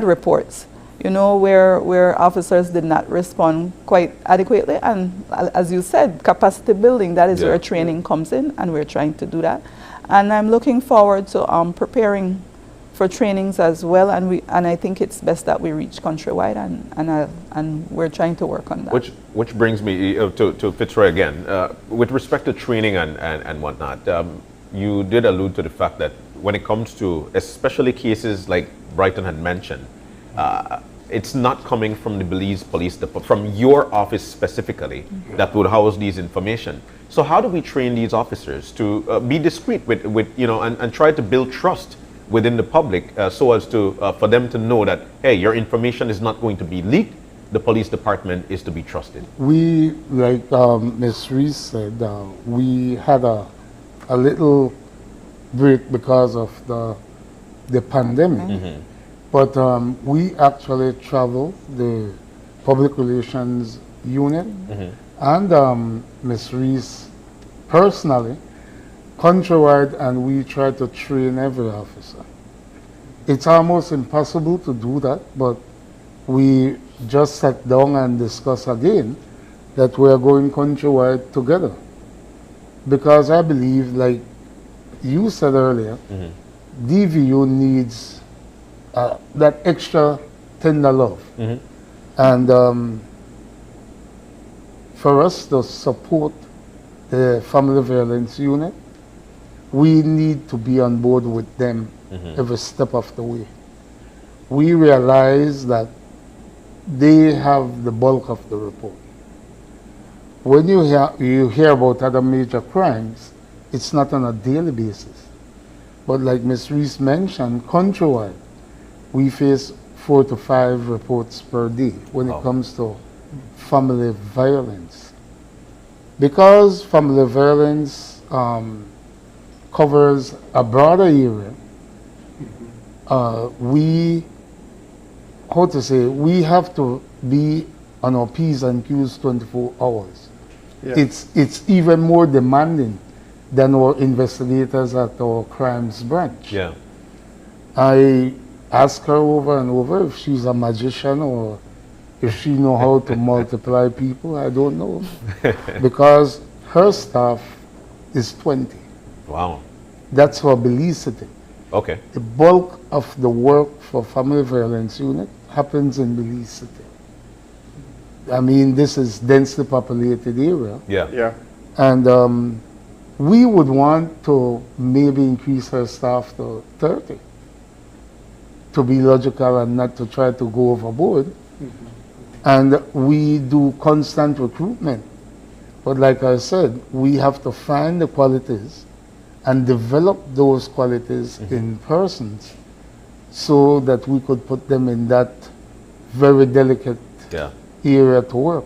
reports, you know, where officers did not respond quite adequately. And as you said, capacity building, that is where training comes in, and we're trying to do that. And I'm looking forward to preparing for trainings as well, and I think it's best that we reach countrywide, and we're trying to work on that. Which brings me to Fitzroy again. With respect to training and whatnot, you did allude to the fact that when it comes to especially cases like Brighton had mentioned, it's not coming from the Belize Police Department, from your office specifically, that would house these information. So how do we train these officers to be discreet with you know, and try to build trust within the public, so as to for them to know that, hey, your information is not going to be leaked, the police department is to be trusted? We, like Ms. Reese said, we had a little break because of the pandemic, but we actually traveled, the public relations unit, and Ms. Reese personally, countrywide, and we try to train every officer. It's almost impossible to do that, but we just sat down and discussed again that we are going countrywide together. Because I believe, like you said earlier, DVU needs that extra tender love. And for us to support the family violence unit, we need to be on board with them every step of the way. We realize that they have the bulk of the report. When you hear about other major crimes, it's not on a daily basis. But like Ms. Reese mentioned, countrywide, we face 4 to 5 reports per day when it comes to family violence. Because family violence covers a broader area, we have to be on our P's and Q's 24 hours. It's even more demanding than our investigators at our crimes branch. I ask her over and over if she's a magician or if she know how to multiply people. I don't know. Because her staff is 20. Wow. That's for Belize City. Okay. The bulk of the work for family violence unit happens in Belize City. I mean, this is densely populated area. And we would want to maybe increase our staff to 30, to be logical and not to try to go overboard. And we do constant recruitment. But like I said, we have to find the qualities and develop those qualities in persons so that we could put them in that very delicate area to work.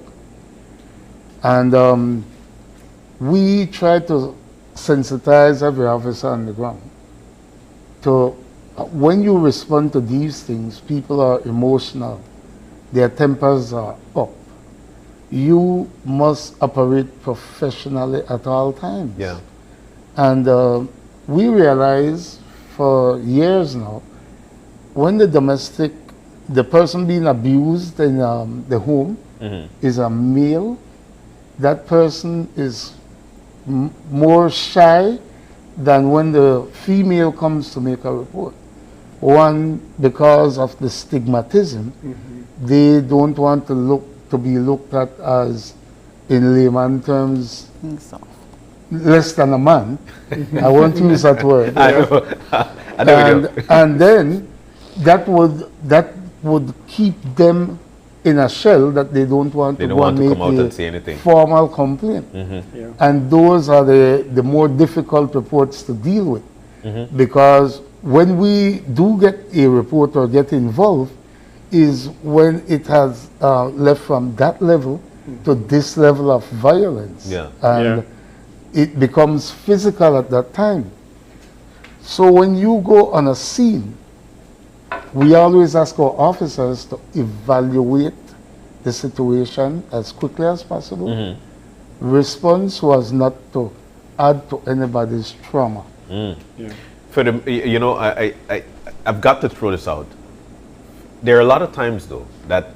And we try to sensitize every officer on the ground to when you respond to these things, people are emotional, their tempers are up. You must operate professionally at all times. And we realize for years now, when the person being abused in the home is a male, that person is more shy than when the female comes to make a report. One, because of the stigmatism, they don't want to be looked at as, in layman terms, less than a man. I won't use that word. And then that would keep them in a shell that they don't want to go and make come out and say anything. Formal complaint. And those are the more difficult reports to deal with. Because when we do get a report or get involved is when it has left from that level to this level of violence. And it becomes physical at that time. So when you go on a scene, we always ask our officers to evaluate the situation as quickly as possible. Response was not to add to anybody's trauma. For the, you know, I've got to throw this out. There are a lot of times, though, that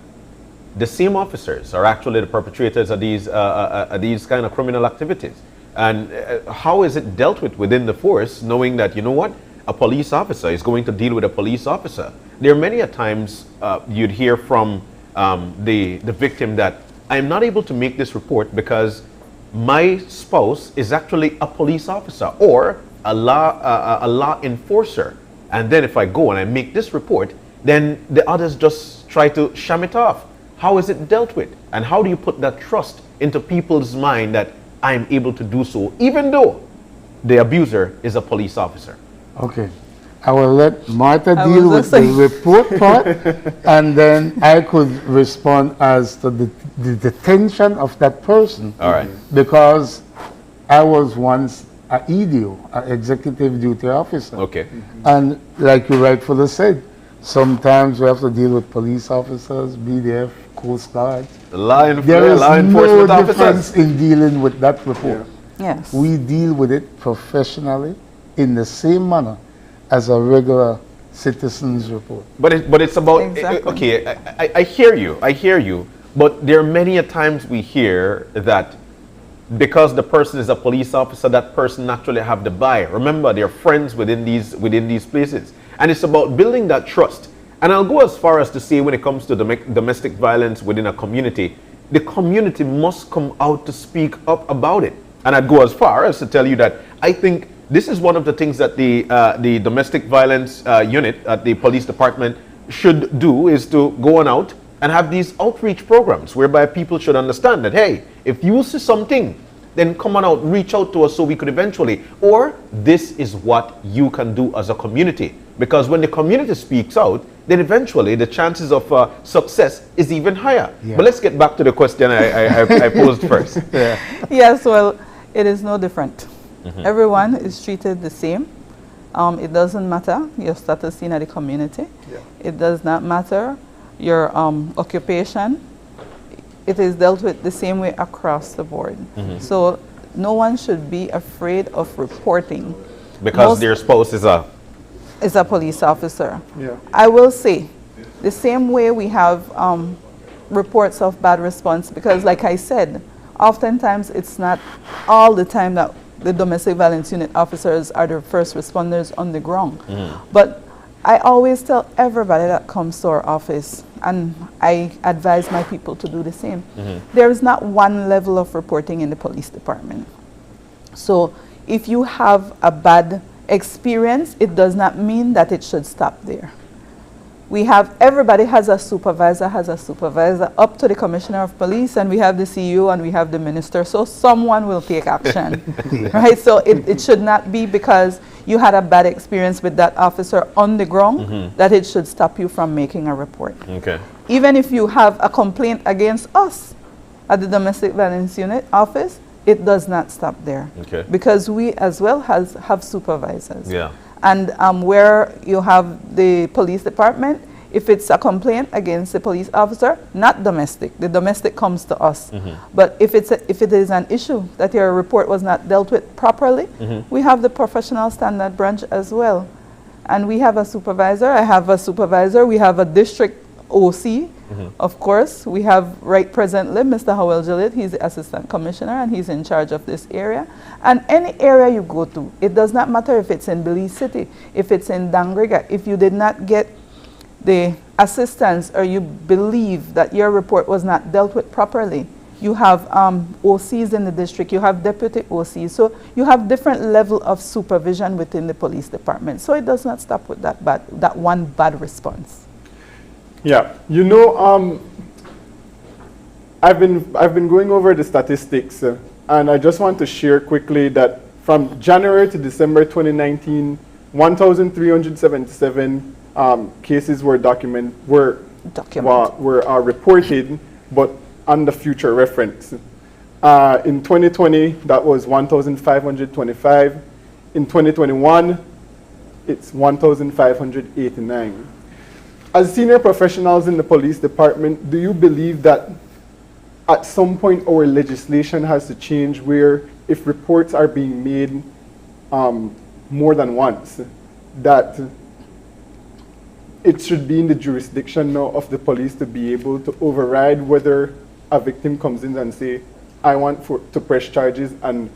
the same officers are actually the perpetrators of these kind of criminal activities. And how is it dealt with within the force, knowing that, you know what, a police officer is going to deal with a police officer? There are many a times you'd hear from the victim that I'm not able to make this report because my spouse is actually a police officer or a law enforcer. And then if I go and I make this report, then the others just try to sham it off. How is it dealt with? And how do you put that trust into people's mind that I'm able to do so, even though the abuser is a police officer? Okay. I will let Martha deal with the report part, and then I could respond as to the detention of that person. All right. Because I was once an EDO, an executive duty officer. Okay. And like you rightfully said, sometimes we have to deal with police officers, BDF, Coast Guard. There is no difference in dealing with that report. Yes. We deal with it professionally in the same manner as a regular citizen's report. But it's about, okay, I hear you, but there are many a times we hear that because the person is a police officer, that person naturally have the bias. Remember, they're friends within these places. And it's about building that trust. And I'll go as far as to say when it comes to domestic violence within a community, the community must come out to speak up about it. And I'd go as far as to tell you that I think this is one of the things that the domestic violence unit at the police department should do, is to go on out and have these outreach programs whereby people should understand that, hey, if you see something, then come on out, reach out to us so we could eventually, or this is what you can do as a community. Because when the community speaks out, then eventually the chances of success is even higher. Yeah. But let's get back to the question I posed first. Yeah. Yes, well, it is no different. Everyone is treated the same. It doesn't matter your status in the community. Yeah. It does not matter your occupation. It is dealt with the same way across the board. So no one should be afraid of reporting. Because their spouse is a police officer. Yeah. I will say, the same way we have reports of bad response, because like I said, oftentimes it's not all the time that the domestic violence unit officers are the first responders on the ground. But I always tell everybody that comes to our office, and I advise my people to do the same. There is not one level of reporting in the police department. So if you have a bad experience, it does not mean that it should stop there. Everybody has a supervisor up to the commissioner of police, and we have the CEO and we have the minister, so someone will take action. Right? So it should not be because you had a bad experience with that officer on the ground that it should stop you from making a report. Okay. Even if you have a complaint against us at the domestic violence unit office, it does not stop there. Okay. Because we as well have supervisors. Yeah. And where you have the police department, if it's a complaint against the police officer, not domestic, the domestic comes to us. But if it is an issue that your report was not dealt with properly, we have the professional standard branch as well. And we have a supervisor, I have a supervisor, we have a district OC. Of course, we have right presently Mr. Howell Gillett, he's the assistant commissioner and he's in charge of this area. And any area you go to, it does not matter if it's in Belize City, if it's in Dangriga, if you did not get the assistance or you believe that your report was not dealt with properly, you have OCs in the district, you have deputy OCs, so you have different level of supervision within the police department. So it does not stop with that one bad response. Yeah, you know, I've been going over the statistics, and I just want to share quickly that from January to December 2019, 1,377 cases were reported, but under future reference. In 2020, that was 1,525. In 2021, it's 1,589. As senior professionals in the police department, do you believe that at some point our legislation has to change where if reports are being made more than once, that it should be in the jurisdiction now of the police to be able to override whether a victim comes in and say, I want to press charges, and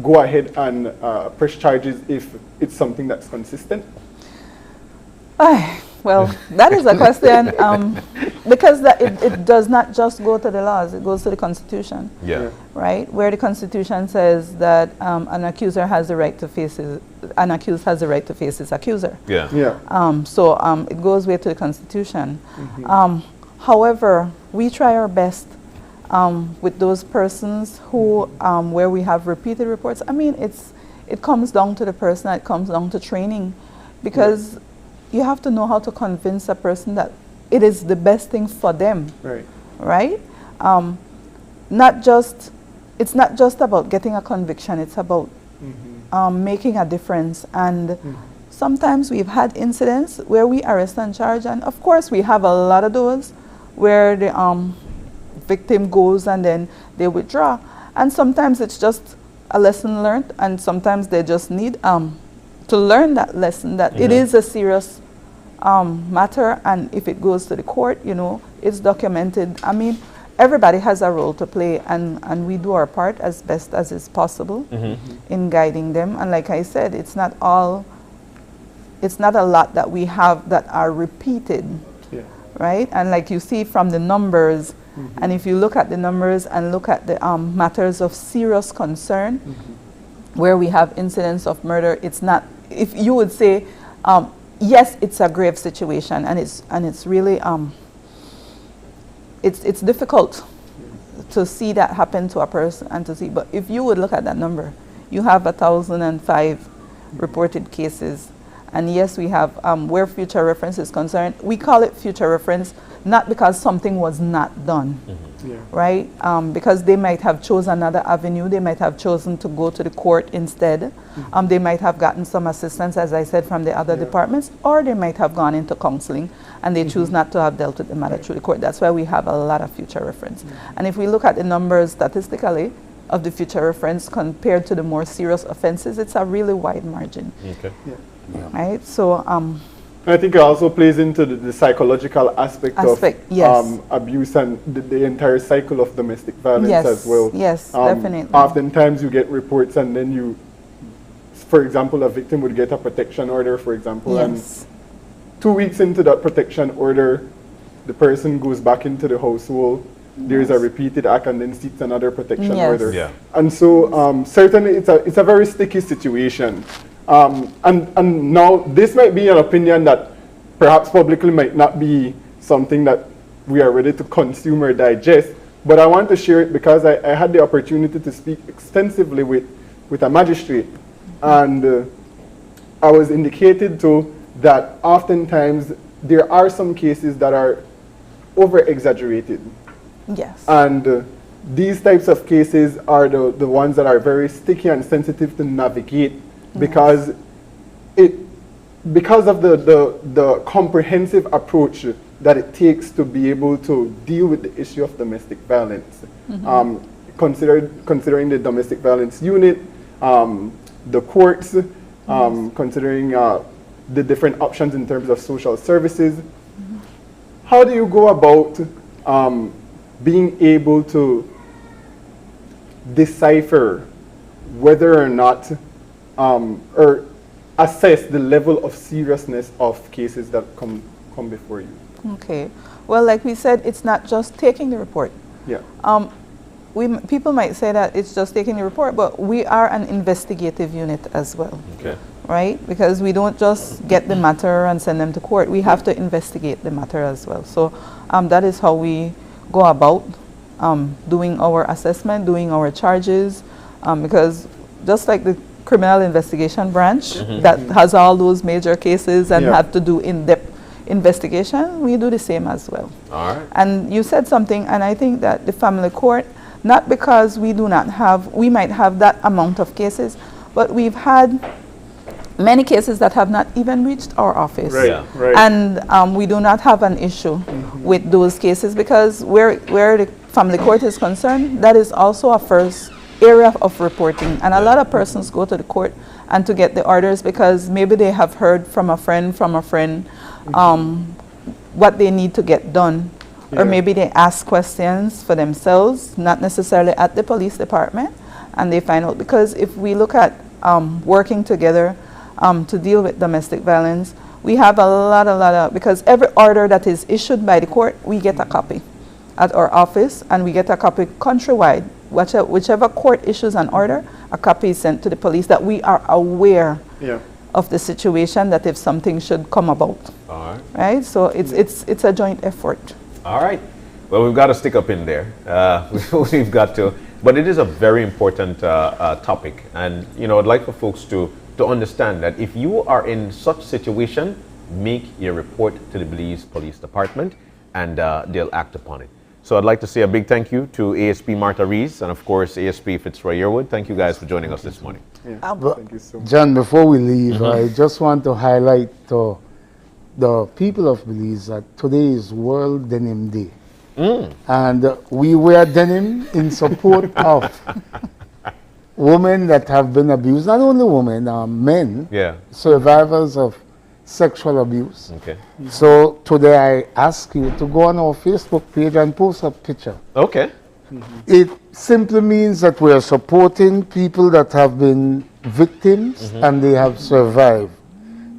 go ahead and press charges if it's something that's consistent? Well, that is a question because it does not just go to the laws, it goes to the Constitution. Yeah. Right? Where the Constitution says that an accuser has the right to face his, an accused has the right to face his accuser. Yeah. Yeah. So it goes way to the Constitution. However, we try our best with those persons who, where we have repeated reports. I mean, it comes down to the person, it comes down to training, because you have to know how to convince a person that it is the best thing for them. Right. Right? It's not just about getting a conviction, it's about making a difference. And sometimes we've had incidents where we arrest and charge, and of course we have a lot of those where the victim goes and then they withdraw. And sometimes it's just a lesson learned, and sometimes they just need to learn that lesson, that it is a serious matter, and if it goes to the court, you know, it's documented. I mean, everybody has a role to play, and we do our part as best as is possible in guiding them. And like I said, it's not a lot that we have that are repeated, right? And like you see from the numbers, and if you look at the numbers and look at the matters of serious concern, where we have incidents of murder, it's not, if you would say, yes, it's a grave situation, and it's really, it's difficult to see that happen to a person and to see, but if you would look at that number, you have 1,005 reported cases, and yes, we have, where future reference is concerned, we call it future reference, not because something was not done. Right? Because they might have chosen another avenue, they might have chosen to go to the court instead. They might have gotten some assistance, as I said, from the other departments, or they might have gone into counseling and they choose not to have dealt with the matter through the court. That's why we have a lot of future reference. And if we look at the numbers statistically of the future reference compared to the more serious offenses, it's a really wide margin. Okay. Right? So I think it also plays into the psychological aspect of yes. Abuse and the entire cycle of domestic violence as well. Yes, definitely. Oftentimes you get reports, and then you, for example, a victim would get a protection order, for example, and 2 weeks into that protection order, the person goes back into the household, there's a repeated act, and then seeks another protection order. Yeah. And so certainly it's a very sticky situation. And now this might be an opinion that perhaps publicly might not be something that we are ready to consume or digest, but I want to share it because I had the opportunity to speak extensively with a magistrate, and I was indicated to that oftentimes there are some cases that are over-exaggerated. Yes. And these types of cases are the ones that are very sticky and sensitive to navigate, because because of the comprehensive approach that it takes to be able to deal with the issue of domestic violence. Considering the domestic violence unit, the courts, considering the different options in terms of social services. How do you go about being able to decipher whether or not or assess the level of seriousness of cases that come before you? Okay. Well, like we said, it's not just taking the report. Yeah. People might say that it's just taking the report, but we are an investigative unit as well. Okay. Right? Because we don't just get the matter and send them to court. We have to investigate the matter as well. So that is how we go about doing our assessment, doing our charges, because just like the criminal investigation branch that has all those major cases and have to do in-depth investigation, we do the same as well. All right. And you said something, and I think that the family court, not because we do not have, we might have that amount of cases, but we've had many cases that have not even reached our office. Right, yeah. Right. And we do not have an issue with those cases because from the court is concerned, that is also a first area of reporting. And a lot of persons go to the court and to get the orders because maybe they have heard from a friend what they need to get done. Or maybe they ask questions for themselves, not necessarily at the police department, and they find out. Because if we look at working together to deal with domestic violence, we have a lot of, because every order that is issued by the court, we get a copy at our office, and we get a copy countrywide. Whichever court issues an order, a copy is sent to the police that we are aware of the situation, that if something should come about. All right. Right? So it's a joint effort. All right. Well, we've got to stick up in there. We've got to. But it is a very important topic. And, I'd like for folks to understand that if you are in such situation, make your report to the Belize Police Department and they'll act upon it. So I'd like to say a big thank you to ASP Martha Rees and, of course, ASP Fitzroy Yearwood. Thank you guys for joining us this morning. Thank you so much. John, before we leave, I just want to highlight to the people of Belize that today is World Denim Day. And we wear denim in support of women that have been abused, not only women, men, survivors of sexual abuse. Okay. So today I ask you to go on our Facebook page and post a picture. Okay. It simply means that we are supporting people that have been victims and they have survived.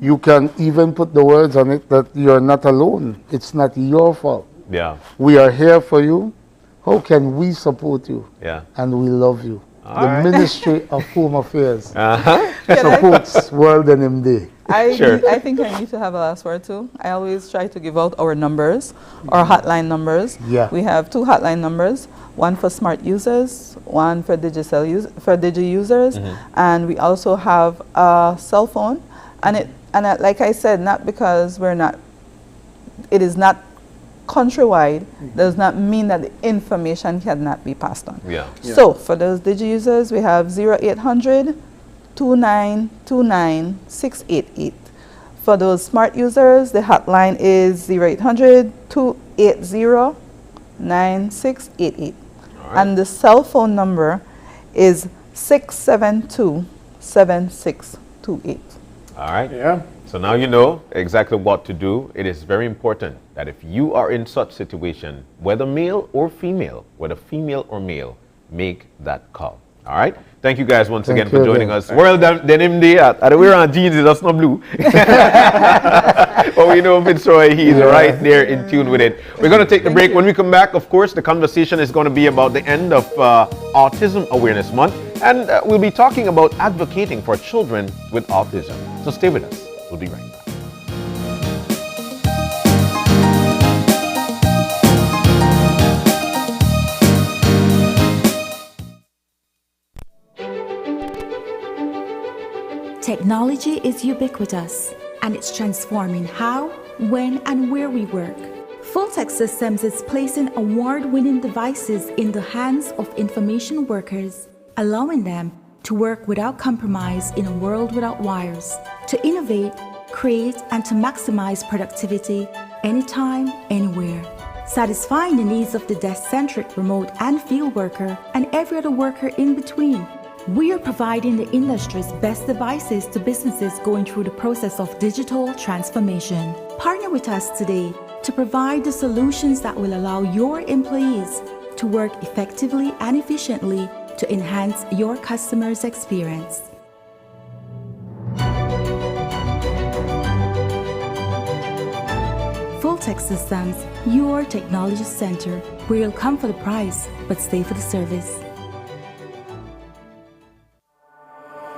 You can even put the words on it that you're not alone. It's not your fault. Yeah. We are here for you. How can we support you? Yeah. And we love you. All right. Ministry of Home Affairs supports World Denim Day. I think I need to have a last word too. I always try to give out our numbers, our hotline numbers. Yeah. We have 2 hotline numbers, one for smart users, one for digi users, and we also have a cell phone. And like I said, not because it is not countrywide, does not mean that the information cannot be passed on. So for those digi users, we have 0800 2929 688. For those smart users, the hotline is 0800 280 9688. And the cell phone number is 672 7628. All right. Yeah. So now you know exactly what to do. It is very important that if you are in such situation, whether male or female, make that call. All right. Thank you guys once again for joining us. World Denim Day. We're on jeans, that's not blue. But we know Fitzroy, he's right there in tune with it. We're going to take the break. When we come back, of course, the conversation is going to be about the end of Autism Awareness Month. And we'll be talking about advocating for children with autism. So stay with us. We'll be right back. Technology is ubiquitous, and it's transforming how, when, and where we work. Full-Tech Systems is placing award-winning devices in the hands of information workers, allowing them to work without compromise in a world without wires, to innovate, create, and to maximize productivity anytime, anywhere, satisfying the needs of the desk-centric remote and field worker and every other worker in between. We are providing the industry's best devices to businesses going through the process of digital transformation. Partner with us today to provide the solutions that will allow your employees to work effectively and efficiently to enhance your customers' experience. Full-Tech Systems, your technology center, where you'll come for the price, but stay for the service.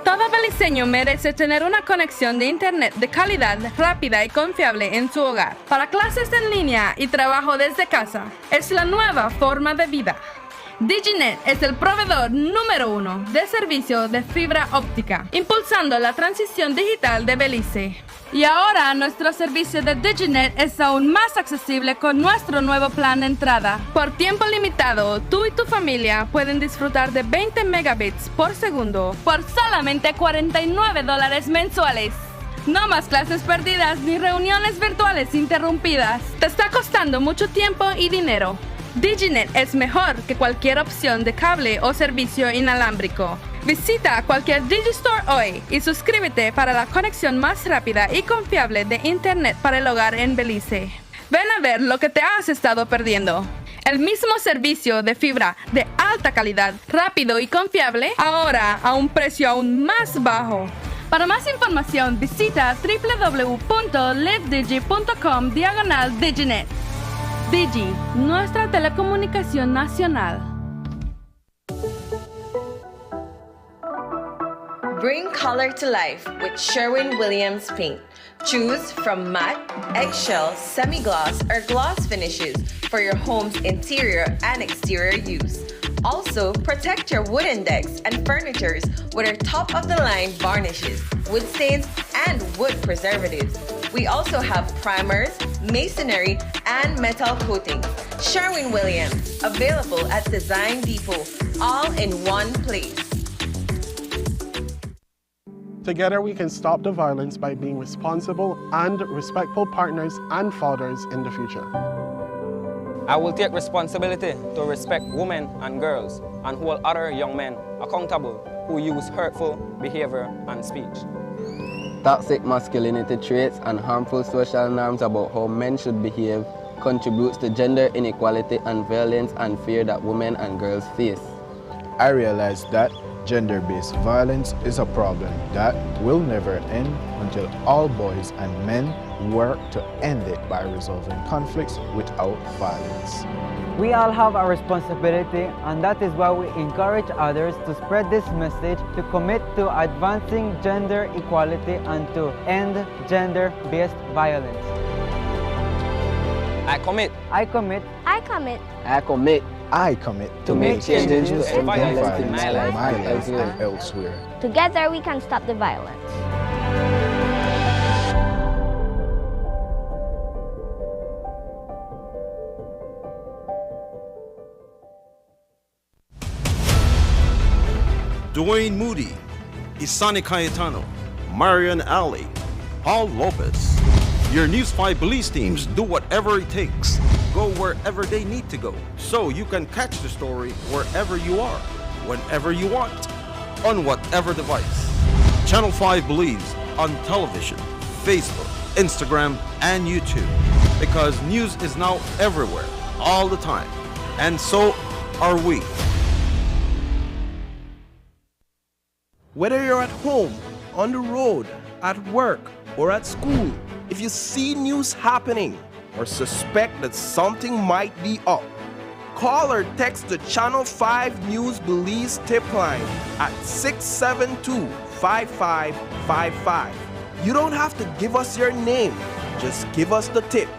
Todo beliceño merece tener una conexión de internet de calidad, rápida y confiable en su hogar. Para clases en línea y trabajo desde casa, es la nueva forma de vida. Diginet es el proveedor número 1 de servicio de fibra óptica, impulsando la transición digital de Belice. Y ahora nuestro servicio de DigiNet es aún más accesible con nuestro nuevo plan de entrada. Por tiempo limitado, tú y tu familia pueden disfrutar de 20 megabits por segundo por solamente $49 mensuales. No más clases perdidas ni reuniones virtuales interrumpidas. Te está costando mucho tiempo y dinero. DigiNet es mejor que cualquier opción de cable o servicio inalámbrico. Visita cualquier Digistore hoy y suscríbete para la conexión más rápida y confiable de Internet para el hogar en Belice. Ven a ver lo que te has estado perdiendo. El mismo servicio de fibra de alta calidad, rápido y confiable, ahora a un precio aún más bajo. Para más información, visita www.livedigi.com/diginet. Digi, nuestra telecomunicación nacional. Bring color to life with Sherwin-Williams paint. Choose from matte, eggshell, semi-gloss, or gloss finishes for your home's interior and exterior use. Also, protect your wooden decks and furnitures with our top-of-the-line varnishes, wood stains, and wood preservatives. We also have primers, masonry, and metal coatings. Sherwin-Williams, available at Design Depot, all in one place. Together we can stop the violence by being responsible and respectful partners and fathers in the future. I will take responsibility to respect women and girls and hold other young men accountable who use hurtful behavior and speech. Toxic masculinity traits and harmful social norms about how men should behave contributes to gender inequality and violence and fear that women and girls face. I realized that gender-based violence is a problem that will never end until all boys and men work to end it by resolving conflicts without violence. We all have a responsibility, and that is why we encourage others to spread this message, to commit to advancing gender equality and to end gender-based violence. I commit. I commit. I commit. I commit. I commit to make changes to end violence in my life and elsewhere. Together we can stop the violence. Dwayne Moody, Isani Cayetano, Marian Ali, Paul Lopez. Your News 5 Belize teams do whatever it takes. Go wherever they need to go, so you can catch the story wherever you are, whenever you want, on whatever device. Channel 5 Belize on television, Facebook, Instagram, and YouTube. Because news is now everywhere, all the time. And so are we. Whether you're at home, on the road, at work, or at school, if you see news happening or suspect that something might be up, call or text the Channel 5 News Belize tip line at 672-5555. You don't have to give us your name, just give us the tip.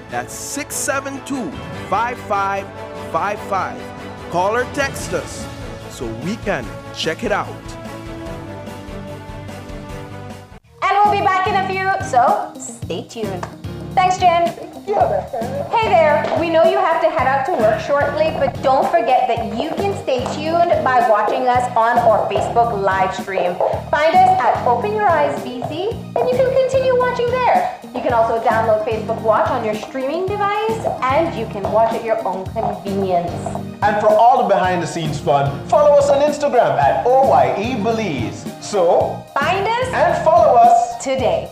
That's 672-5555. Call or text us so we can check it out. And we'll be back in a few, so stay tuned. Thanks, Jen. Hey there, we know you have to head out to work shortly, but don't forget that you can stay tuned by watching us on our Facebook live stream. Find us at Open Your Eyes BC, and you can continue watching there. You can also download Facebook Watch on your streaming device, and you can watch at your own convenience. And for all the behind-the-scenes fun, follow us on Instagram at RYE Belize. So, find us and follow us today.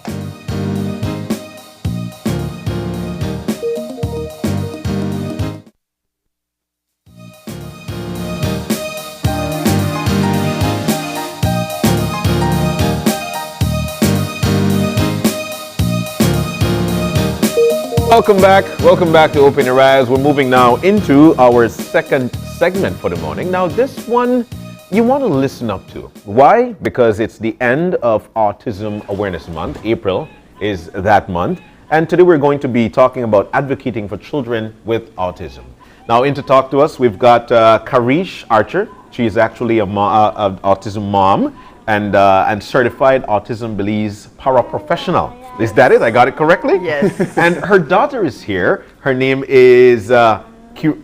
Welcome back to Open Your Eyes. We're moving now into our second segment for the morning. Now this one you want to listen up to. Why? Because it's the end of Autism Awareness Month. April is that month. And today we're going to be talking about advocating for children with autism. Now in to talk to us, we've got Karish Archer. She is actually an autism mom and certified Autism Belize paraprofessional. Is that it? I got it correctly? Yes. And her daughter is here. Her name is,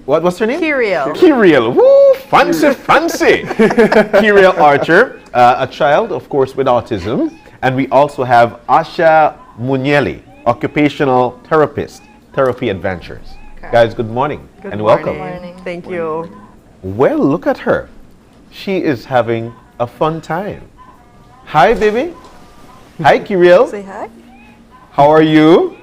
what's her name? Kiriel. Kiriel. Woo! Fancy, fancy. Kiriel Archer, a child, of course, with autism. And we also have Asha Munieli, occupational therapist, Therapy Adventures. Okay. Guys, good morning and welcome. Good morning. Thank you. Well, look at her. She is having a fun time. Hi, baby. Hi, Kiriel. Say hi. How are you?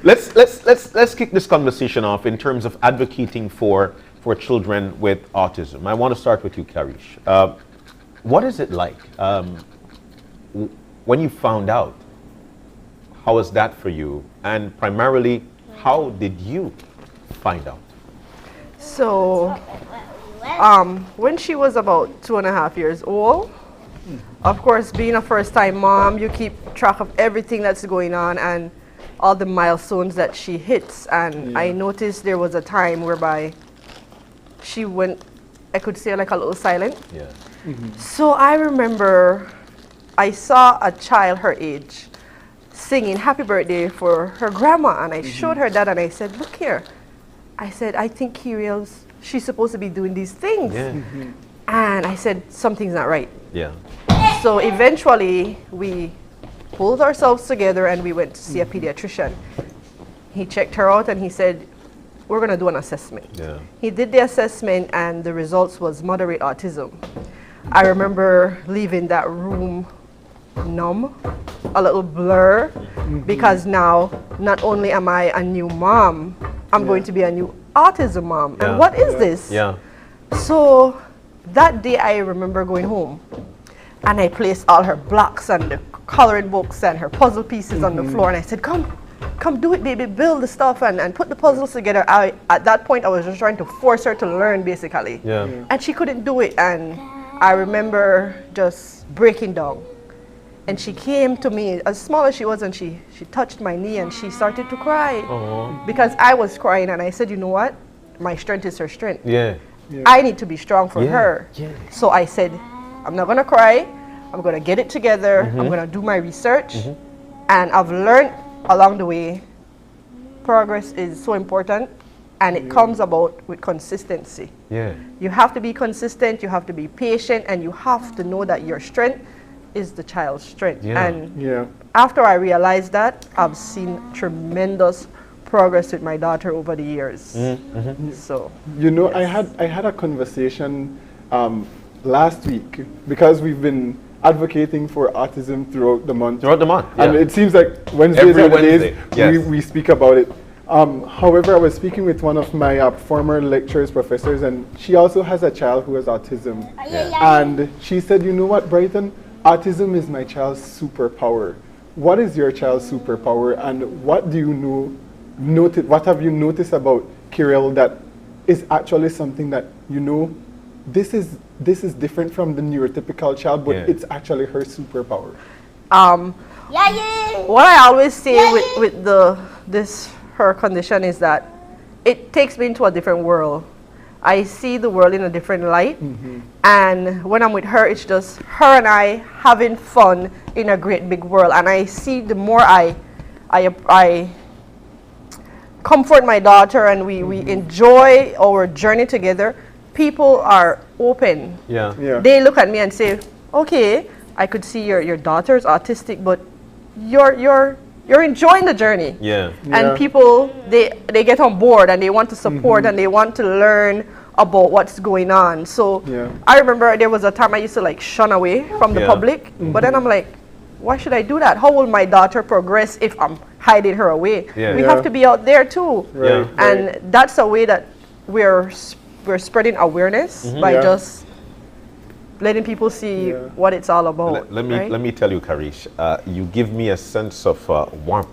Let's kick this conversation off in terms of advocating for children with autism. I want to start with you, Karish. What is it like when you found out? How was that for you? And primarily, how did you find out? So, when she was about 2.5 years old, of course, being a first-time mom, you keep track of everything that's going on and all the milestones that she hits. And I noticed there was a time whereby she went, I could say, like a little silent. Yeah. So I remember I saw a child her age singing happy birthday for her grandma, and I showed her that, and I said, look here. I said, I think Kiriel's, she's supposed to be doing these things. Yeah. And I said, something's not right. Yeah. So eventually we pulled ourselves together and we went to see a pediatrician. He checked her out and he said, we're going to do an assessment. Yeah. He did the assessment and the results was moderate autism. I remember leaving that room numb, a little blur, because now not only am I a new mom, I'm going to be a new autism mom. Yeah. And what is this? Yeah. So that day I remember going home and I placed all her blocks and the coloring books and her puzzle pieces on the floor, and I said, come do it, baby, build the stuff and put the puzzles together. At that point I was just trying to force her to learn, basically. Yeah. And she couldn't do it, and I remember just breaking down. And she came to me, as small as she was, and she touched my knee and she started to cry. Aww. Because I was crying, and I said, you know what? My strength is her strength. Yeah. I need to be strong for Yeah. her. Yeah. So I said, I'm not gonna cry. I'm gonna get it together. I'm gonna do my research. And I've learned along the way, progress is so important, and it comes about with consistency. Yeah. You have to be consistent, you have to be patient, and you have to know that your strength is the child's strength. Yeah. And after I realized that, I've seen tremendous progress with my daughter over the years. So, you know, I had a conversation last week, because we've been advocating for autism throughout the month. And it seems like Wednesdays are the days we speak about it. However, I was speaking with one of my former lecturers, professors, and she also has a child who has autism. And she said, you know what, Brighton? Autism is my child's superpower. What is your child's superpower, and what do you what have you noticed about Kiriel that is actually something that, you know, this is different from the neurotypical child, but it's actually her superpower? what I always say with her condition is that it takes me into a different world. I see the world in a different light, and when I'm with her, it's just her and I having fun in a great big world. And I see the more I comfort my daughter and we enjoy our journey together, people are open. They look at me and say, okay, I could see your daughter's autistic, but you're enjoying the journey. And people, they get on board and they want to support and they want to learn about what's going on. So I remember there was a time I used to like shun away from the public, but then I'm like, why should I do that? How will my daughter progress if I'm hiding her away? We have to be out there too. And that's a way that we're spreading awareness by just letting people see what it's all about. Let me tell you, Karish, you give me a sense of warmth.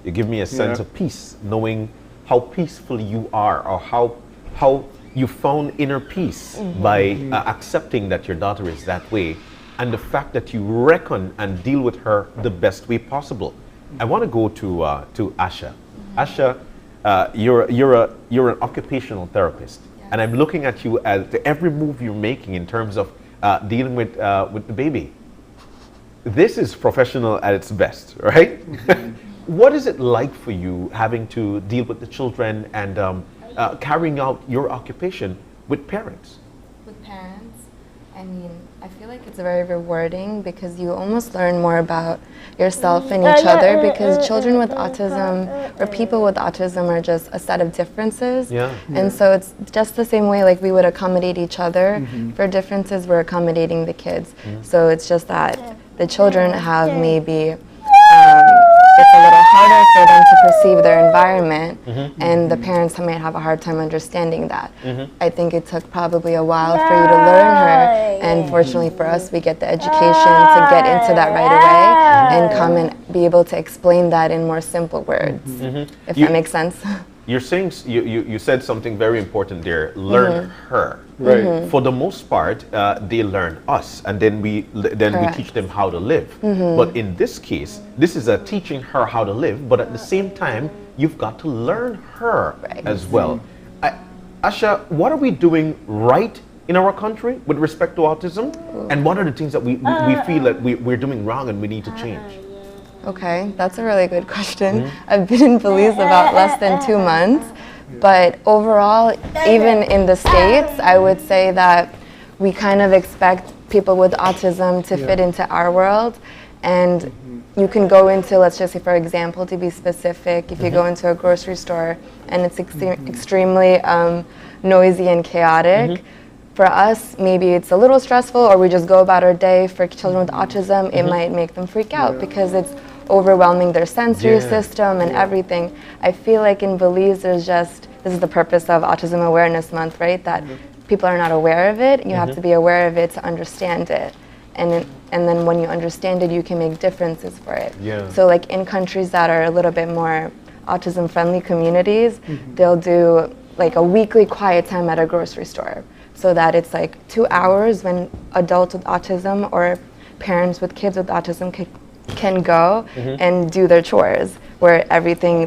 You give me a sense of peace, knowing how peaceful you are, or how you found inner peace by accepting that your daughter is that way, and the fact that you reckon and deal with her the best way possible. I want to go to Asha. Asha, you're an occupational therapist, and I'm looking at you as every move you're making in terms of dealing with the baby. this is professional at its best, right? What is it like for you having to deal with the children and carrying out your occupation with parents? With parents, I mean, I feel like it's very rewarding because you almost learn more about yourself and each other, because children with autism or people with autism are just a set of differences. And so it's just the same way like we would accommodate each other for differences, we're accommodating the kids. So it's just that the children have maybe it's a little harder for them to perceive their environment, and the parents might have a hard time understanding that. I think it took probably a while for you to learn her, and fortunately for us, we get the education to get into that right away and come and be able to explain that in more simple words, if that makes sense. You're saying, you said something very important there, learn her. Right. For the most part, they learn us, and then we teach them how to live. But in this case, this is a teaching her how to live, but at the same time, you've got to learn her as well. Asha, what are we doing right in our country with respect to autism? And what are the things that we feel that we're doing wrong and we need to change? Okay, that's a really good question. I've been in Belize about less than 2 months, but overall, even in the States, I would say that we kind of expect people with autism to fit into our world, and you can go into, let's just say for example, to be specific, if you go into a grocery store and it's extremely noisy and chaotic, for us, maybe it's a little stressful, or we just go about our day. For children with autism, it might make them freak out because it's overwhelming their sensory system and everything. I feel like in Belize, this is the purpose of Autism Awareness Month, right? That people are not aware of it. You have to be aware of it to understand it. And then when you understand it, you can make differences for it. So like in countries that are a little bit more autism-friendly communities, they'll do like a weekly quiet time at a grocery store, so that it's like 2 hours when adults with autism or parents with kids with autism can go and do their chores, where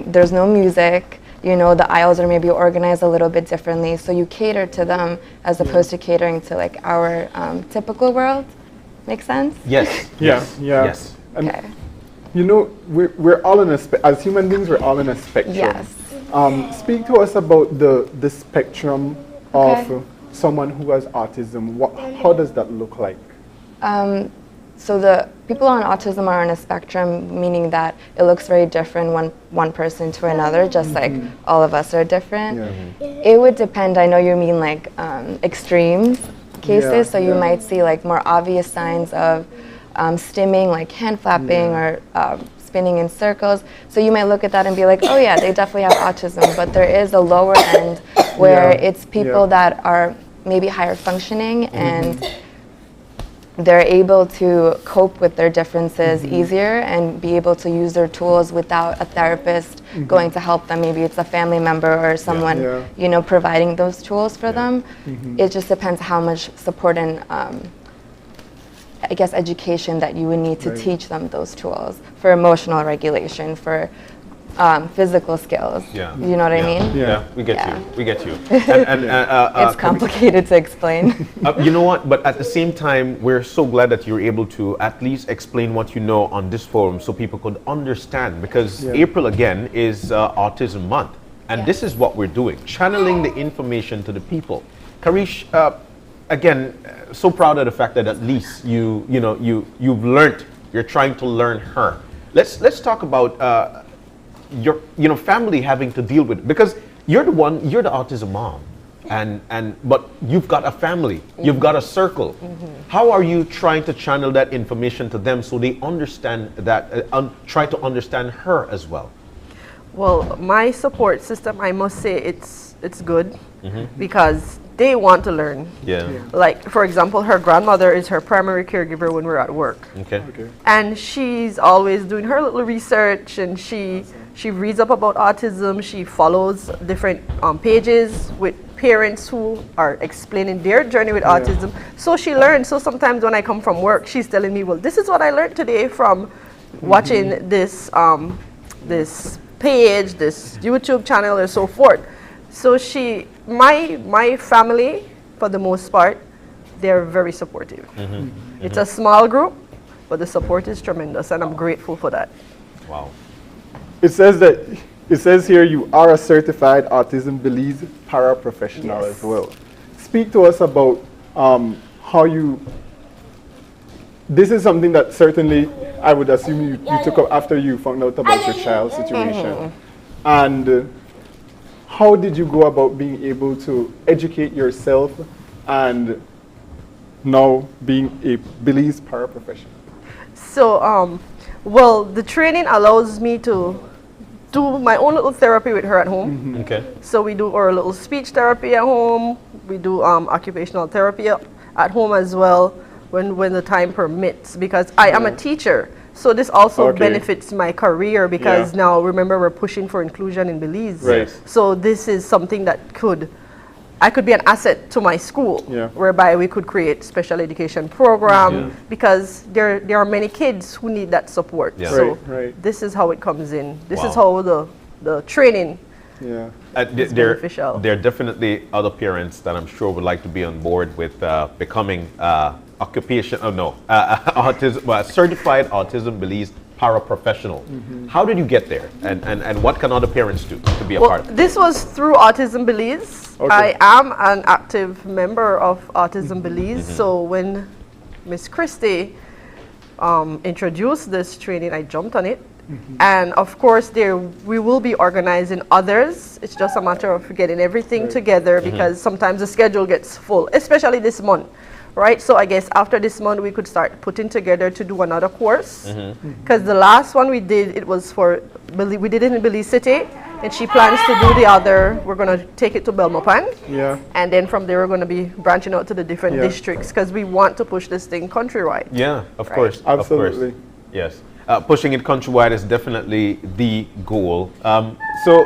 there's no music, you know, the aisles are maybe organized a little bit differently, so you cater to them as opposed to catering to like our typical world. Make sense? Yes. Yes. And you know, we're all in as human beings, we're all in a spectrum. Yes. Speak to us about the spectrum of someone who has autism. How does that look like? So the people on autism are on a spectrum, meaning that it looks very different one person to another, just like all of us are different. It would depend. I know you mean like extreme cases, so you might see like more obvious signs of stimming, like hand flapping or spinning in circles. So you might look at that and be like, oh yeah, they definitely have autism. But there is a lower end where it's people that are maybe higher functioning and they're able to cope with their differences easier and be able to use their tools without a therapist going to help them. Maybe it's a family member or someone, you know, providing those tools for them. It just depends how much support and I guess education that you would need to teach them those tools for emotional regulation, for physical skills. You know what I mean? Yeah, we get you. We get you. It's complicated to explain. You know what? But at the same time, we're so glad that you're able to at least explain what you know on this forum so people could understand. Because April again is Autism Month, and this is what we're doing: channeling the information to the people. Karish, again, so proud of the fact that at least you've learned. You're trying to learn her. Let's talk about your family having to deal with it, because you're the autism mom, but you've got a family, you've got a circle. How are you trying to channel that information to them so they understand that, try to understand her as well? Well, my support system, I must say it's good because they want to learn. Like, for example, her grandmother is her primary caregiver when we're at work. And she's always doing her little research, and she reads up about autism. She follows different pages with parents who are explaining their journey with autism. So she learns. So sometimes when I come from work, she's telling me, well, this is what I learned today from watching this this page, this YouTube channel, and so forth. So my family, for the most part, they're very supportive. It's a small group, but the support is tremendous, and I'm grateful for that. Wow. It says here you are a certified Autism Belize paraprofessional as well. Speak to us about how you. This is something that certainly I would assume you took up after you found out about your child's situation. And how did you go about being able to educate yourself and now being a Belize paraprofessional? So, well, the training allows me to do my own little therapy with her at home. Okay. So we do our little speech therapy at home. We do occupational therapy at home as well when the time permits, because I am a teacher. So this also benefits my career, because now, remember, we're pushing for inclusion in Belize. Right. So this is something that I could be an asset to my school, whereby we could create special education program, because there are many kids who need that support. So this is how it comes in. This is how the training is beneficial. There are definitely other parents that I'm sure would like to be on board with becoming certified Autism Belize paraprofessional. How did you get there, and what can other parents do to be a part of it? This was through Autism Belize. I am an active member of Autism Belize, so when Miss Christie introduced this training, I jumped on it. And of course, we will be organizing others. It's just a matter of getting everything together, because sometimes the schedule gets full, especially this month. Right, so I guess after this month we could start putting together to do another course, because the last one we did, it was we did it in Belize City, and she plans to do the other. We're going to take it to Belmopan, and then from there we're going to be branching out to the different districts, because we want to push this thing countrywide. Yeah, of course, absolutely. Of course. Yes, pushing it countrywide is definitely the goal. So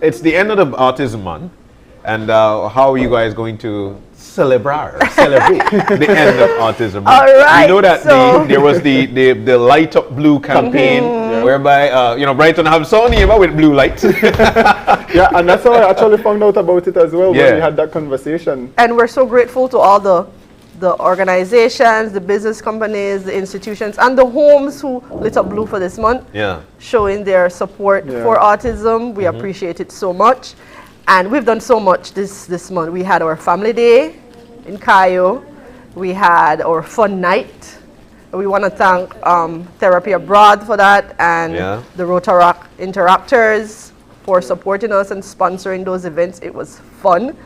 it's the end of the Autism Month, and how are you guys going to celebrate the end of Autism Month? All right, we know that there was the Light Up Blue campaign, whereby Brighton have Sony with blue lights. And that's how I actually found out about it as well, when we had that conversation. And we're so grateful to all the organizations, the business companies, the institutions, and the homes who lit up blue for this month, showing their support for autism. We appreciate it so much. And we've done so much this month. We had our family day in Cayo. We had our fun night. We want to thank Therapy Abroad for that, and the Rotary Interactors for supporting us and sponsoring those events. It was fun.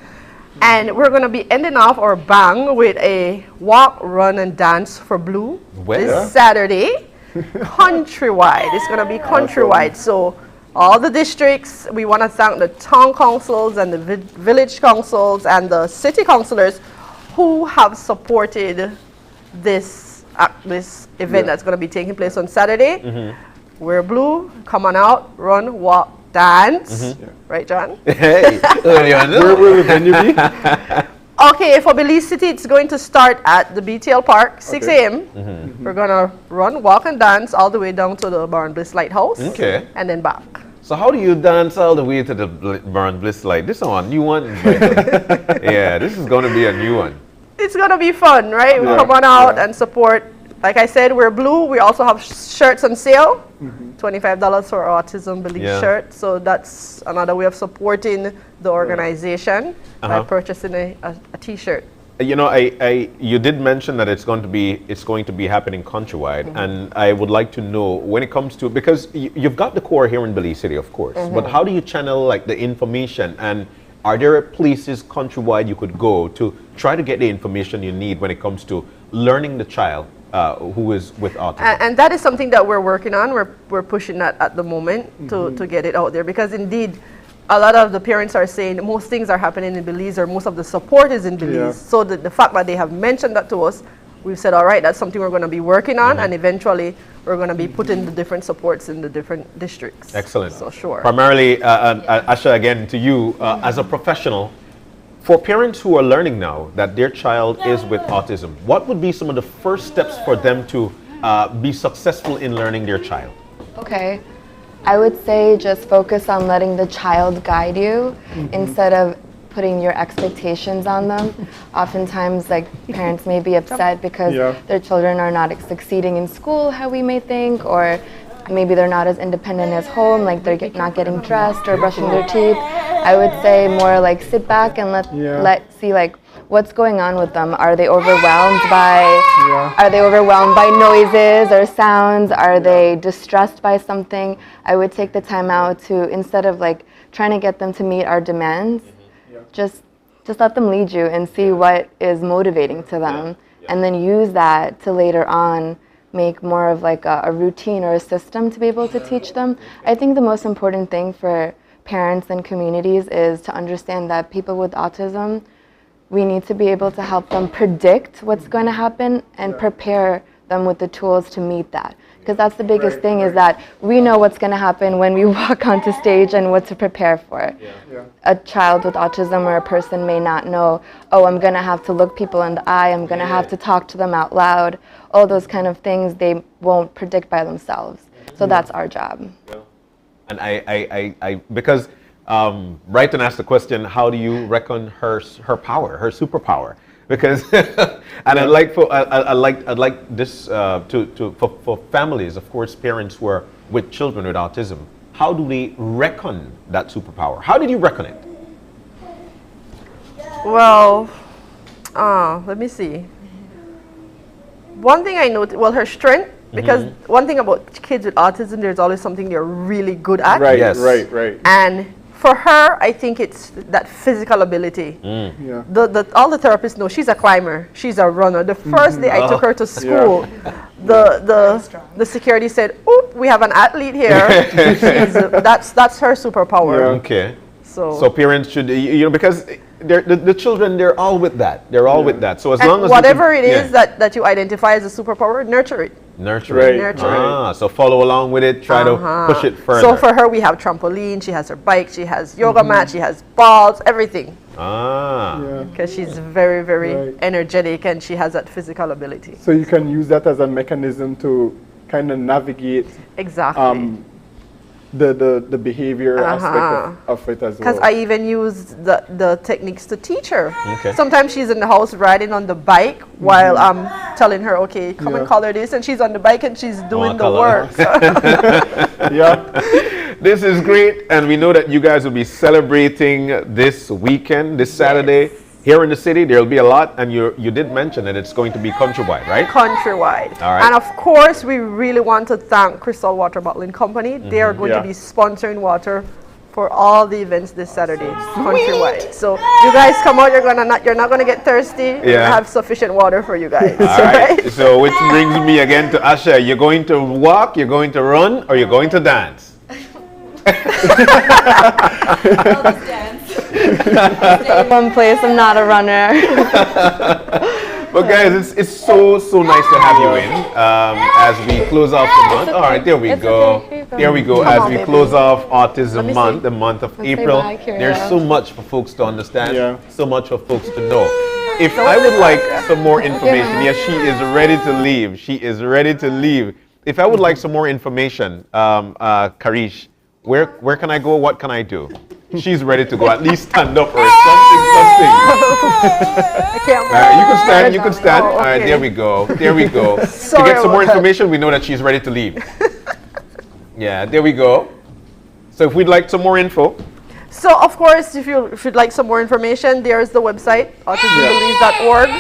And we're going to be ending off our bang with a walk, run, and dance for Blue this Saturday, countrywide. It's going to be countrywide. So all the districts, we want to thank the town councils and the village councils and the city councilors who have supported this event that's going to be taking place on Saturday. Wear blue, come on out, run, walk, dance. Right, John? Hey, where will the venue be? Okay, for Belize City, it's going to start at the BTL Park, 6 a.m. We're going to run, walk, and dance all the way down to the Barn Bliss Lighthouse. And then back. So how do you dance all the way to the Barn Bliss Light? This one, new one. Yeah, this is going to be a new one. It's going to be fun, right? We come on out and support. Like I said, we're blue. We also have shirts on sale. $25 for our Autism Belize shirt. So that's another way of supporting the organization by purchasing a t-shirt. You know, you did mention that it's going to be happening countrywide, and I would like to know when it comes to, because you've got the core here in Belize City, of course, but how do you channel like the information, and are there places countrywide you could go to try to get the information you need when it comes to learning the child who is with autism? And that is something that we're working on. We're pushing that at the moment to get it out there, because indeed a lot of the parents are saying most things are happening in Belize, or most of the support is in Belize. So the fact that they have mentioned that to us, we've said, all right, that's something we're going to be working on, and eventually we're going to be putting the different supports in the different districts. Excellent. So sure. Primarily, Asha, again to you, as a professional, for parents who are learning now that their child is with autism, what would be some of the first steps for them to be successful in learning their child? Okay. I would say just focus on letting the child guide you instead of putting your expectations on them. Oftentimes, like, parents may be upset because their children are not succeeding in school how we may think, or maybe they're not as independent as home, like they're not getting dressed or brushing their teeth. I would say more like sit back and let see like what's going on with them. Are they overwhelmed by noises or sounds? Are they distressed by something? I would take the time out to, instead of like trying to get them to meet our demands, just let them lead you and see what is motivating to them, and then use that to later on make more of like a routine or a system to be able to teach them. I think the most important thing for parents and communities is to understand that people with autism, we need to be able to help them predict what's going to happen and prepare them with the tools to meet that. Because that's the biggest thing, is that we know what's going to happen when we walk onto stage and what to prepare for. A child with autism or a person may not know, oh, I'm going to have to look people in the eye, I'm going to have to talk to them out loud. All those kind of things they won't predict by themselves. So that's our job. And I because Brighton asked the question, how do you reckon her power, her superpower? Because and I'd like this for families, of course, parents who are with children with autism. How do they reckon that superpower? How did you reckon it? Well, let me see. One thing I noticed, well, her strength, because one thing about kids with autism, there's always something they're really good at. Right, right. And for her, I think it's that physical ability. All the therapists know she's a climber, she's a runner. The first day I took her to school, the security said, "Oh, we have an athlete here." That's her superpower. Okay. So parents should, because the children, they're all with that. They're all with that. So as long as whatever it is that you identify as a superpower, nurture it. Nurture it. So follow along with it, try to push it further. So for her, we have trampoline, she has her bike, she has yoga mat, she has balls, everything. Because she's very, very energetic and she has that physical ability. So you can use that as a mechanism to kind of navigate the behavior aspect of it as well. Because I even use the techniques to teach her. Sometimes she's in the house riding on the bike while I'm telling her, okay, come and color this, and she's on the bike and she's doing the work. This is great, and we know that you guys will be celebrating this weekend, this Saturday. Here in the city, there'll be a lot, and you did mention that it's going to be countrywide, right? Countrywide. All right. And of course, we really want to thank Crystal Water Bottling Company. They are going to be sponsoring water for all the events this Saturday, countrywide. So you guys come out, you're not gonna get thirsty. We have sufficient water for you guys. All right. So which brings me again to Asha. You're going to walk, you're going to run, or you're going to dance? I'll just dance. One place, I'm not a runner. But guys, it's so nice to have you in as we close off the month. All right, there we go. There we go. As we close off Autism Month, the month of April. There's so much for folks to understand, so much for folks to know. If I would like some more information, yes, she is ready to leave. She is ready to leave. If I would like some more information, Karish, where can I go? What can I do? She's ready to go. At least stand up or something. I can't You can stand. All right, there we go. To get some more information, we know that she's ready to leave. Yeah, there we go. So if we'd like some more info. So of course, if you'd like some more information, there's the website, autismbelize.org.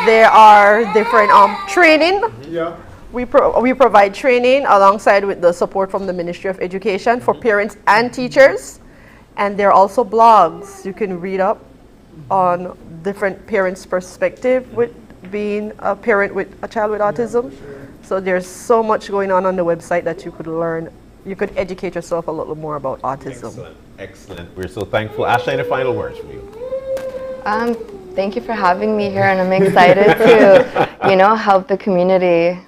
There are different training. We provide training alongside with the support from the Ministry of Education for parents and teachers. And there are also blogs you can read up on different parents' perspective with being a parent with a child with autism. So there's so much going on the website that you could learn. You could educate yourself a little more about autism. Excellent. We're so thankful. Asha, any final words from you? Thank you for having me here, and I'm excited to, help the community.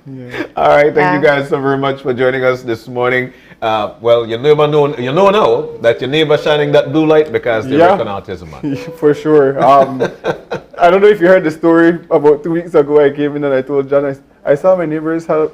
All right, thank you guys so very much for joining us this morning. Well, you know now that your neighbor shining that blue light because they work on Autism Month. For sure. I don't know if you heard the story about 2 weeks ago. I came in and I told John, I saw my neighbors have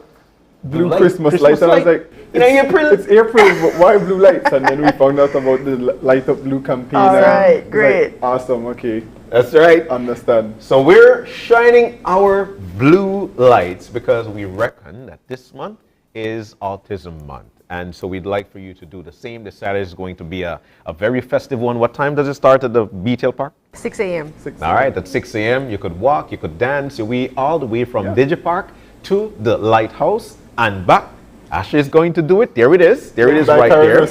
blue Christmas lights, and I was like, In April? It's April, but why blue lights? And then we found out about the Light Up Blue campaign. All right, great. Like, awesome, okay. That's right. Understand. So we're shining our blue lights because we reckon that this month is Autism Month. And so we'd like for you to do the same. This Saturday is going to be a very festive one. What time does it start at the BTL Park? 6 a.m. All right, at 6 a.m. you could walk, you could dance, we all the way from Digipark to the Lighthouse and back. Ashley is going to do it. There it is. There it is right there.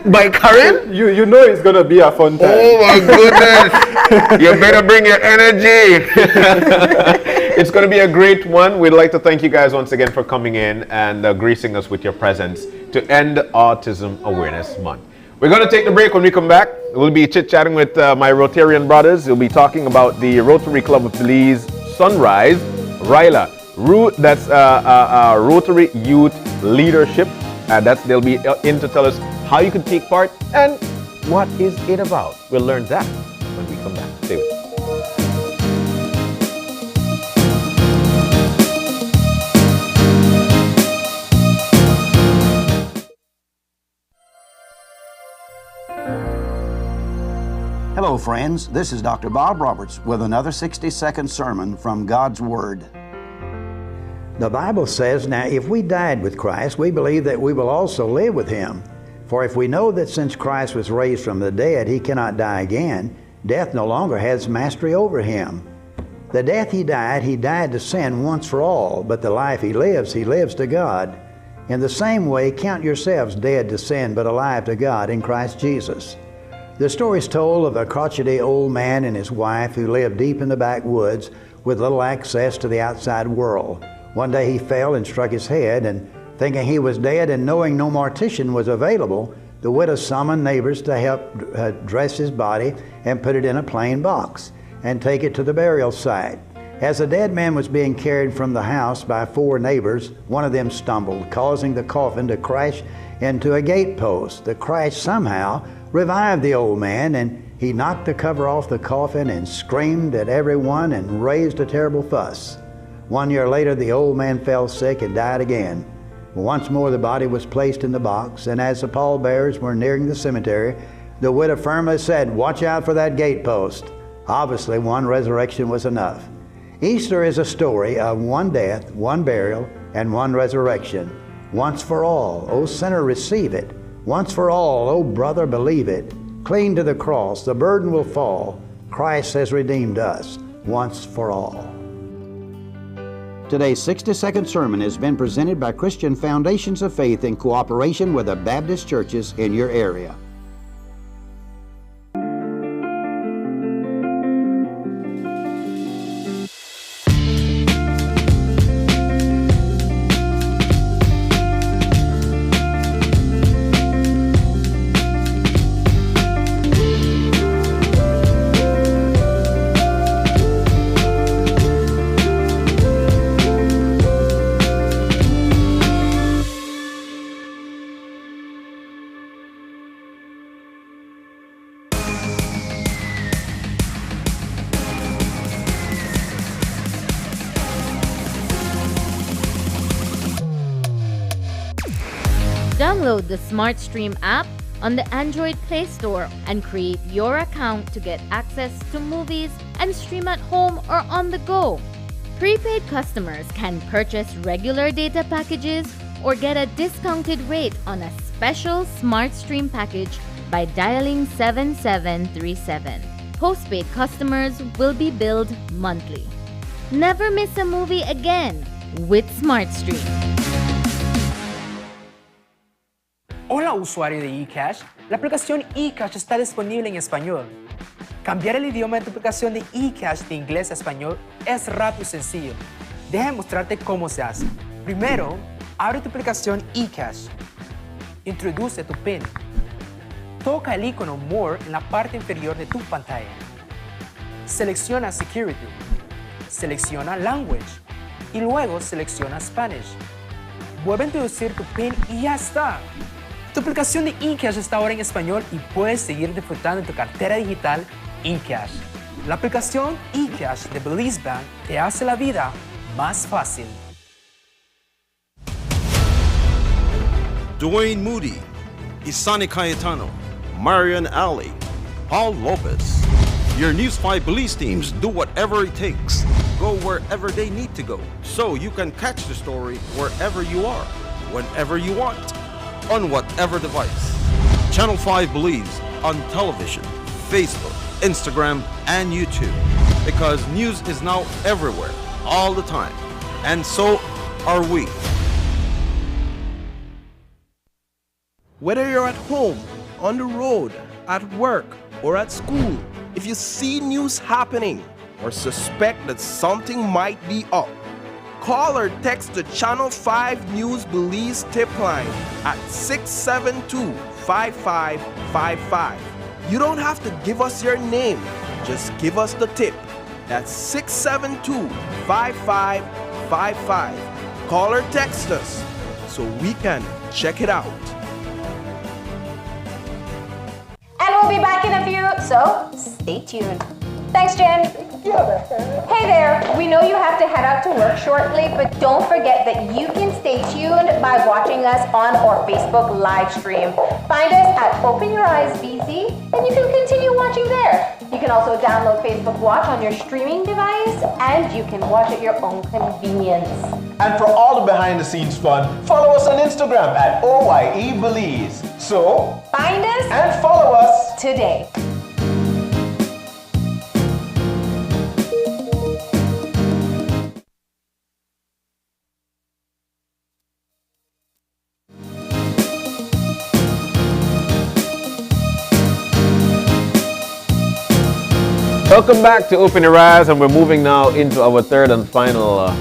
By Karen? You know it's going to be a fun time. Oh my goodness. You better bring your energy. It's going to be a great one. We'd like to thank you guys once again for coming in and gracing us with your presence to end Autism Awareness Month. We're going to take the break. When we come back, we'll be chit-chatting with my Rotarian brothers. We'll be talking about the Rotary Club of Belize Sunrise, RYLA. That's Rotary Youth Leadership. They'll be in to tell us how you can take part and what is it about. We'll learn that when we come back. Stay with us. Hello, friends. This is Dr. Bob Roberts with another 60-second sermon from God's Word. The Bible says, now if we died with Christ, we believe that we will also live with Him. For if we know that since Christ was raised from the dead, He cannot die again, death no longer has mastery over Him. The death He died to sin once for all, but the life He lives to God. In the same way, count yourselves dead to sin, but alive to God in Christ Jesus. The story is told of a crotchety old man and his wife who lived deep in the backwoods with little access to the outside world. One day he fell and struck his head, and thinking he was dead and knowing no mortician was available, the widow summoned neighbors to help dress his body and put it in a plain box and take it to the burial site. As the dead man was being carried from the house by 4 neighbors, one of them stumbled, causing the coffin to crash into a gate post. The crash somehow revived the old man, and he knocked the cover off the coffin and screamed at everyone and raised a terrible fuss. 1 year later, the old man fell sick and died again. Once more the body was placed in the box, and as the pallbearers were nearing the cemetery, the widow firmly said, "Watch out for that gate post." Obviously, one resurrection was enough. Easter is a story of one death, one burial, and one resurrection. Once for all, O sinner, receive it. Once for all, O brother, believe it. Cling to the cross, the burden will fall. Christ has redeemed us once for all. Today's 60-second sermon has been presented by Christian Foundations of Faith in cooperation with the Baptist churches in your area. Download the SmartStream app on the Android Play Store and create your account to get access to movies and stream at home or on the go. Prepaid customers can purchase regular data packages or get a discounted rate on a special SmartStream package by dialing 7737. Postpaid customers will be billed monthly. Never miss a movie again with SmartStream. Hola usuario de eCash, la aplicación eCash está disponible en español. Cambiar el idioma de tu aplicación de eCash de inglés a español es rápido y sencillo. Déjame mostrarte cómo se hace. Primero, abre tu aplicación eCash. Introduce tu PIN. Toca el icono More en la parte inferior de tu pantalla. Selecciona Security. Selecciona Language. Y luego selecciona Spanish. Vuelve a introducir tu PIN y ya está. Tu aplicación de eCash está ahora en español y puedes seguir disfrutando de tu cartera digital eCash. La aplicación eCash de Belize Bank te hace la vida más fácil. Dwayne Moody, Isani Cayetano, Marian Ali, Paul Lopez. Your News 5 Belize teams do whatever it takes, go wherever they need to go, so you can catch the story wherever you are, whenever you want, on whatever device. Channel 5 Belize on television, Facebook, Instagram, and YouTube, because news is now everywhere, all the time, and so are we. Whether you're at home, on the road, at work, or at school, if you see news happening or suspect that something might be up, call or text the Channel 5 News Belize tip line at 672-5555. You don't have to give us your name, just give us the tip. That's 672-5555. Call or text us so we can check it out. And we'll be back in a few, so stay tuned. Thanks, Jen. Hey there, we know you have to head out to work shortly, but don't forget that you can stay tuned by watching us on our Facebook live stream. Find us at Open Your Eyes BC, and you can continue watching there. You can also download Facebook Watch on your streaming device, and you can watch at your own convenience. And for all the behind the scenes fun, follow us on Instagram at RYLA Belize. So, find us and follow us today. Welcome back to Open Your Eyes, and we're moving now into our third and final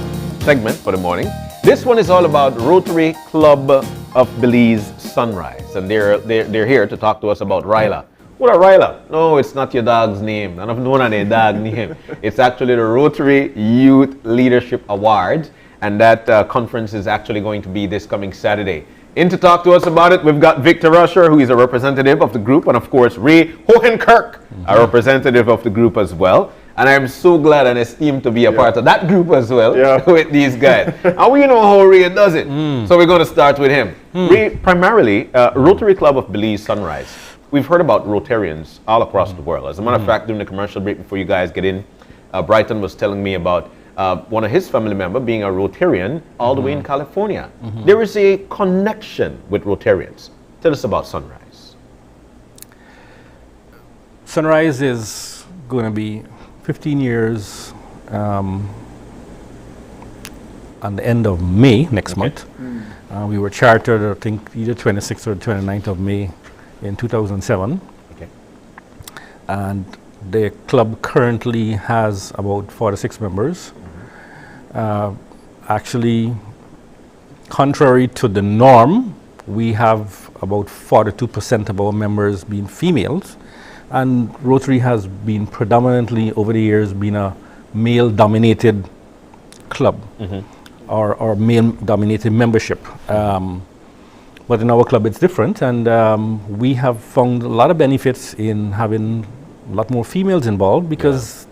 segment for the morning. This one is all about Rotary Club of Belize Sunrise, and they're here to talk to us about RYLA. What a RYLA? No, it's not your dog's name. None of their dog name. It's actually the Rotary Youth Leadership Awards, and that conference is actually going to be this coming Saturday. In to talk to us about it, we've got Victor Rusher, who is a representative of the group, and of course Ray Hohenkirk, a representative of the group as well. And I'm so glad and esteemed to be a part of that group as well with these guys. And we know how Ray does it, so we're going to start with him. Ray, primarily, Rotary Club of Belize Sunrise. We've heard about Rotarians all across the world. As a matter of fact, during the commercial break before you guys get in, Brighton was telling me about one of his family members being a Rotarian all the way in California. There is a connection with Rotarians. Tell us about Sunrise. Sunrise is going to be 15 years on the end of May next month. We were chartered, I think, either 26th or 29th of May in 2007. And the club currently has about 46 members. Actually, contrary to the norm, we have about 42% of our members being females, and Rotary has been predominantly over the years been a male-dominated club or male-dominated membership. But in our club it's different, and we have found a lot of benefits in having a lot more females involved, because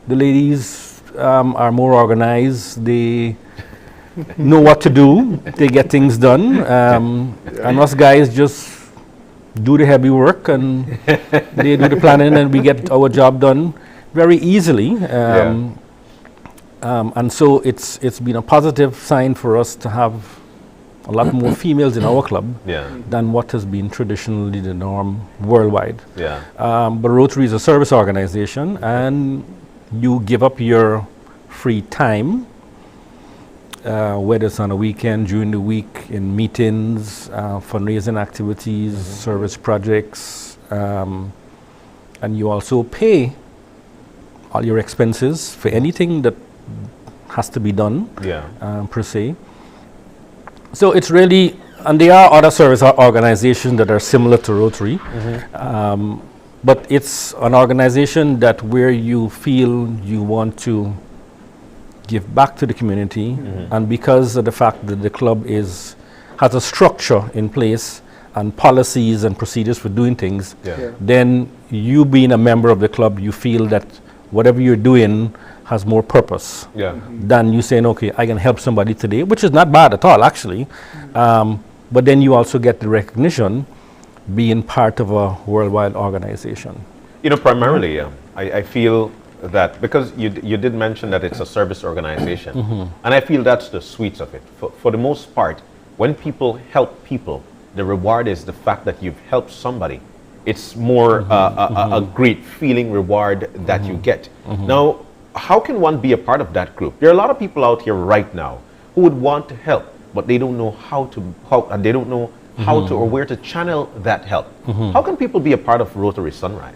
the ladies are more organized, they know what to do, they get things done, and us guys just do the heavy work, and they do the planning, and we get our job done very easily. And so it's been a positive sign for us to have a lot more females in our club than what has been traditionally the norm worldwide. But Rotary is a service organization, and you give up your free time, whether it's on a weekend, during the week, in meetings, fundraising activities, service projects, and you also pay all your expenses for anything that has to be done, per se. So it's really, and there are other service organizations that are similar to Rotary, but it's an organization that where you feel you want to give back to the community, and because of the fact that the club has a structure in place and policies and procedures for doing things, then you being a member of the club, you feel that whatever you're doing has more purpose than you saying, okay, I can help somebody today, which is not bad at all, actually. but then you also get the recognition being part of a worldwide organization. You know, primarily, I feel that because you did mention that it's a service organization, and I feel that's the sweets of it. For the most part, when people help people, the reward is the fact that you've helped somebody. It's more a great feeling reward that you get. Now, how can one be a part of that group? There are a lot of people out here right now who would want to help, but they don't know how to or where to channel that help. How can people be a part of Rotary Sunrise?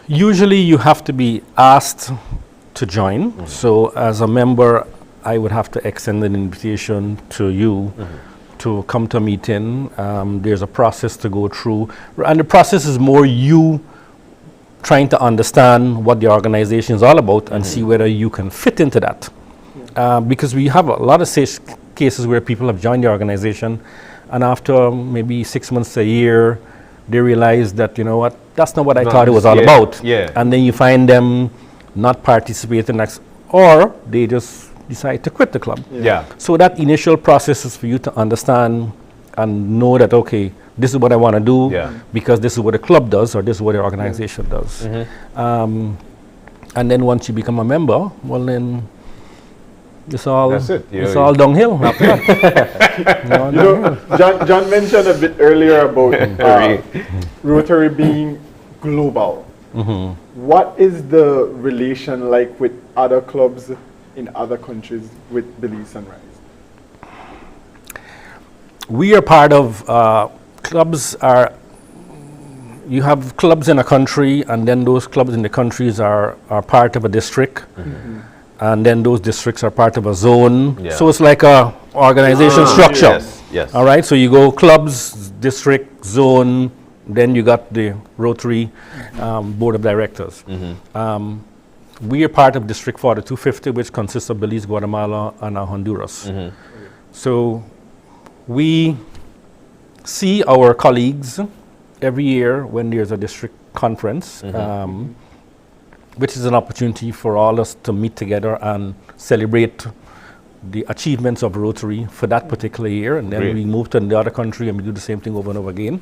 Usually you have to be asked to join. So as a member, I would have to extend an invitation to you to come to a meeting. There's a process to go through, and the process is more you trying to understand what the organization is all about and see whether you can fit into that. Because we have a lot of cases where people have joined the organization, and after maybe 6 months to a year, they realize that, you know what, that's not what I thought it was all about. And then you find them not participating, or they just decide to quit the club. So that initial process is for you to understand and know that, okay, this is what I want to do because this is what the club does or this is what the organization does. And then once you become a member, well then it's all downhill after that. John mentioned a bit earlier about Rotary being global. What is the relation like with other clubs in other countries with Belize Sunrise? We are part of clubs. You have clubs in a country, and then those clubs in the countries are part of a district. And then those districts are part of a zone. So it's like a organization structure. All right, so you go clubs, district, zone, then you got the Rotary Board of Directors. We are part of District 4250, which consists of Belize, Guatemala, and Honduras. So we see our colleagues every year when there's a district conference, which is an opportunity for all us to meet together and celebrate the achievements of Rotary for that particular year, and then we move to the other country and we do the same thing over and over again.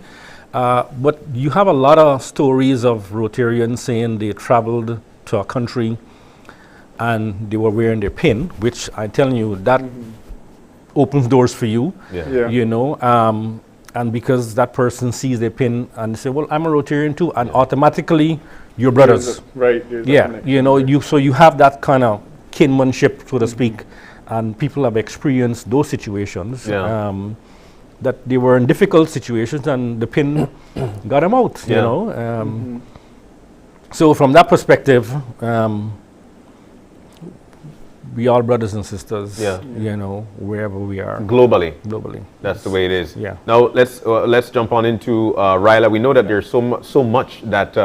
But you have a lot of stories of Rotarians saying they traveled to a country and they were wearing their pin, which I'm telling you, that opens doors for you, you know, and because that person sees their pin and they say, well, I'm a Rotarian too, and automatically you're brothers. You know, so you have that kind of kinship, so to speak, and people have experienced those situations, that they were in difficult situations and the pin got them out, you know. So from that perspective, we all brothers and sisters, you know, wherever we are. Globally. That's the way it is. Now let's jump on into RYLA. We know that there's so much that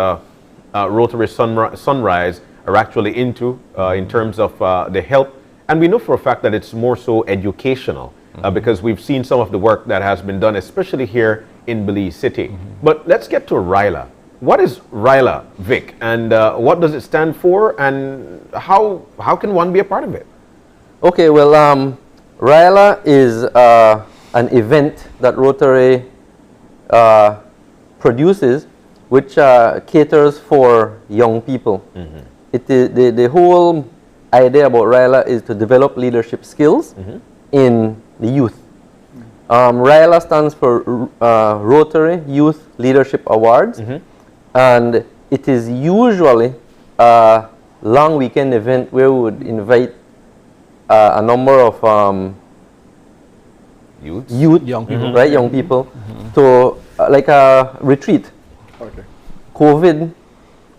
Rotary Sunrise are actually into in terms of the help, and we know for a fact that it's more so educational because we've seen some of the work that has been done, especially here in Belize City. But let's get to RYLA. What is RYLA, Vic, and what does it stand for, and how can one be a part of it? Okay, well, RYLA is an event that Rotary produces, which caters for young people. It is, the whole idea about RYLA is to develop leadership skills in the youth. RYLA stands for Rotary Youth Leadership Awards. And it is usually a long weekend event where we would invite a number of youth, young people, right, young people, to like a retreat. COVID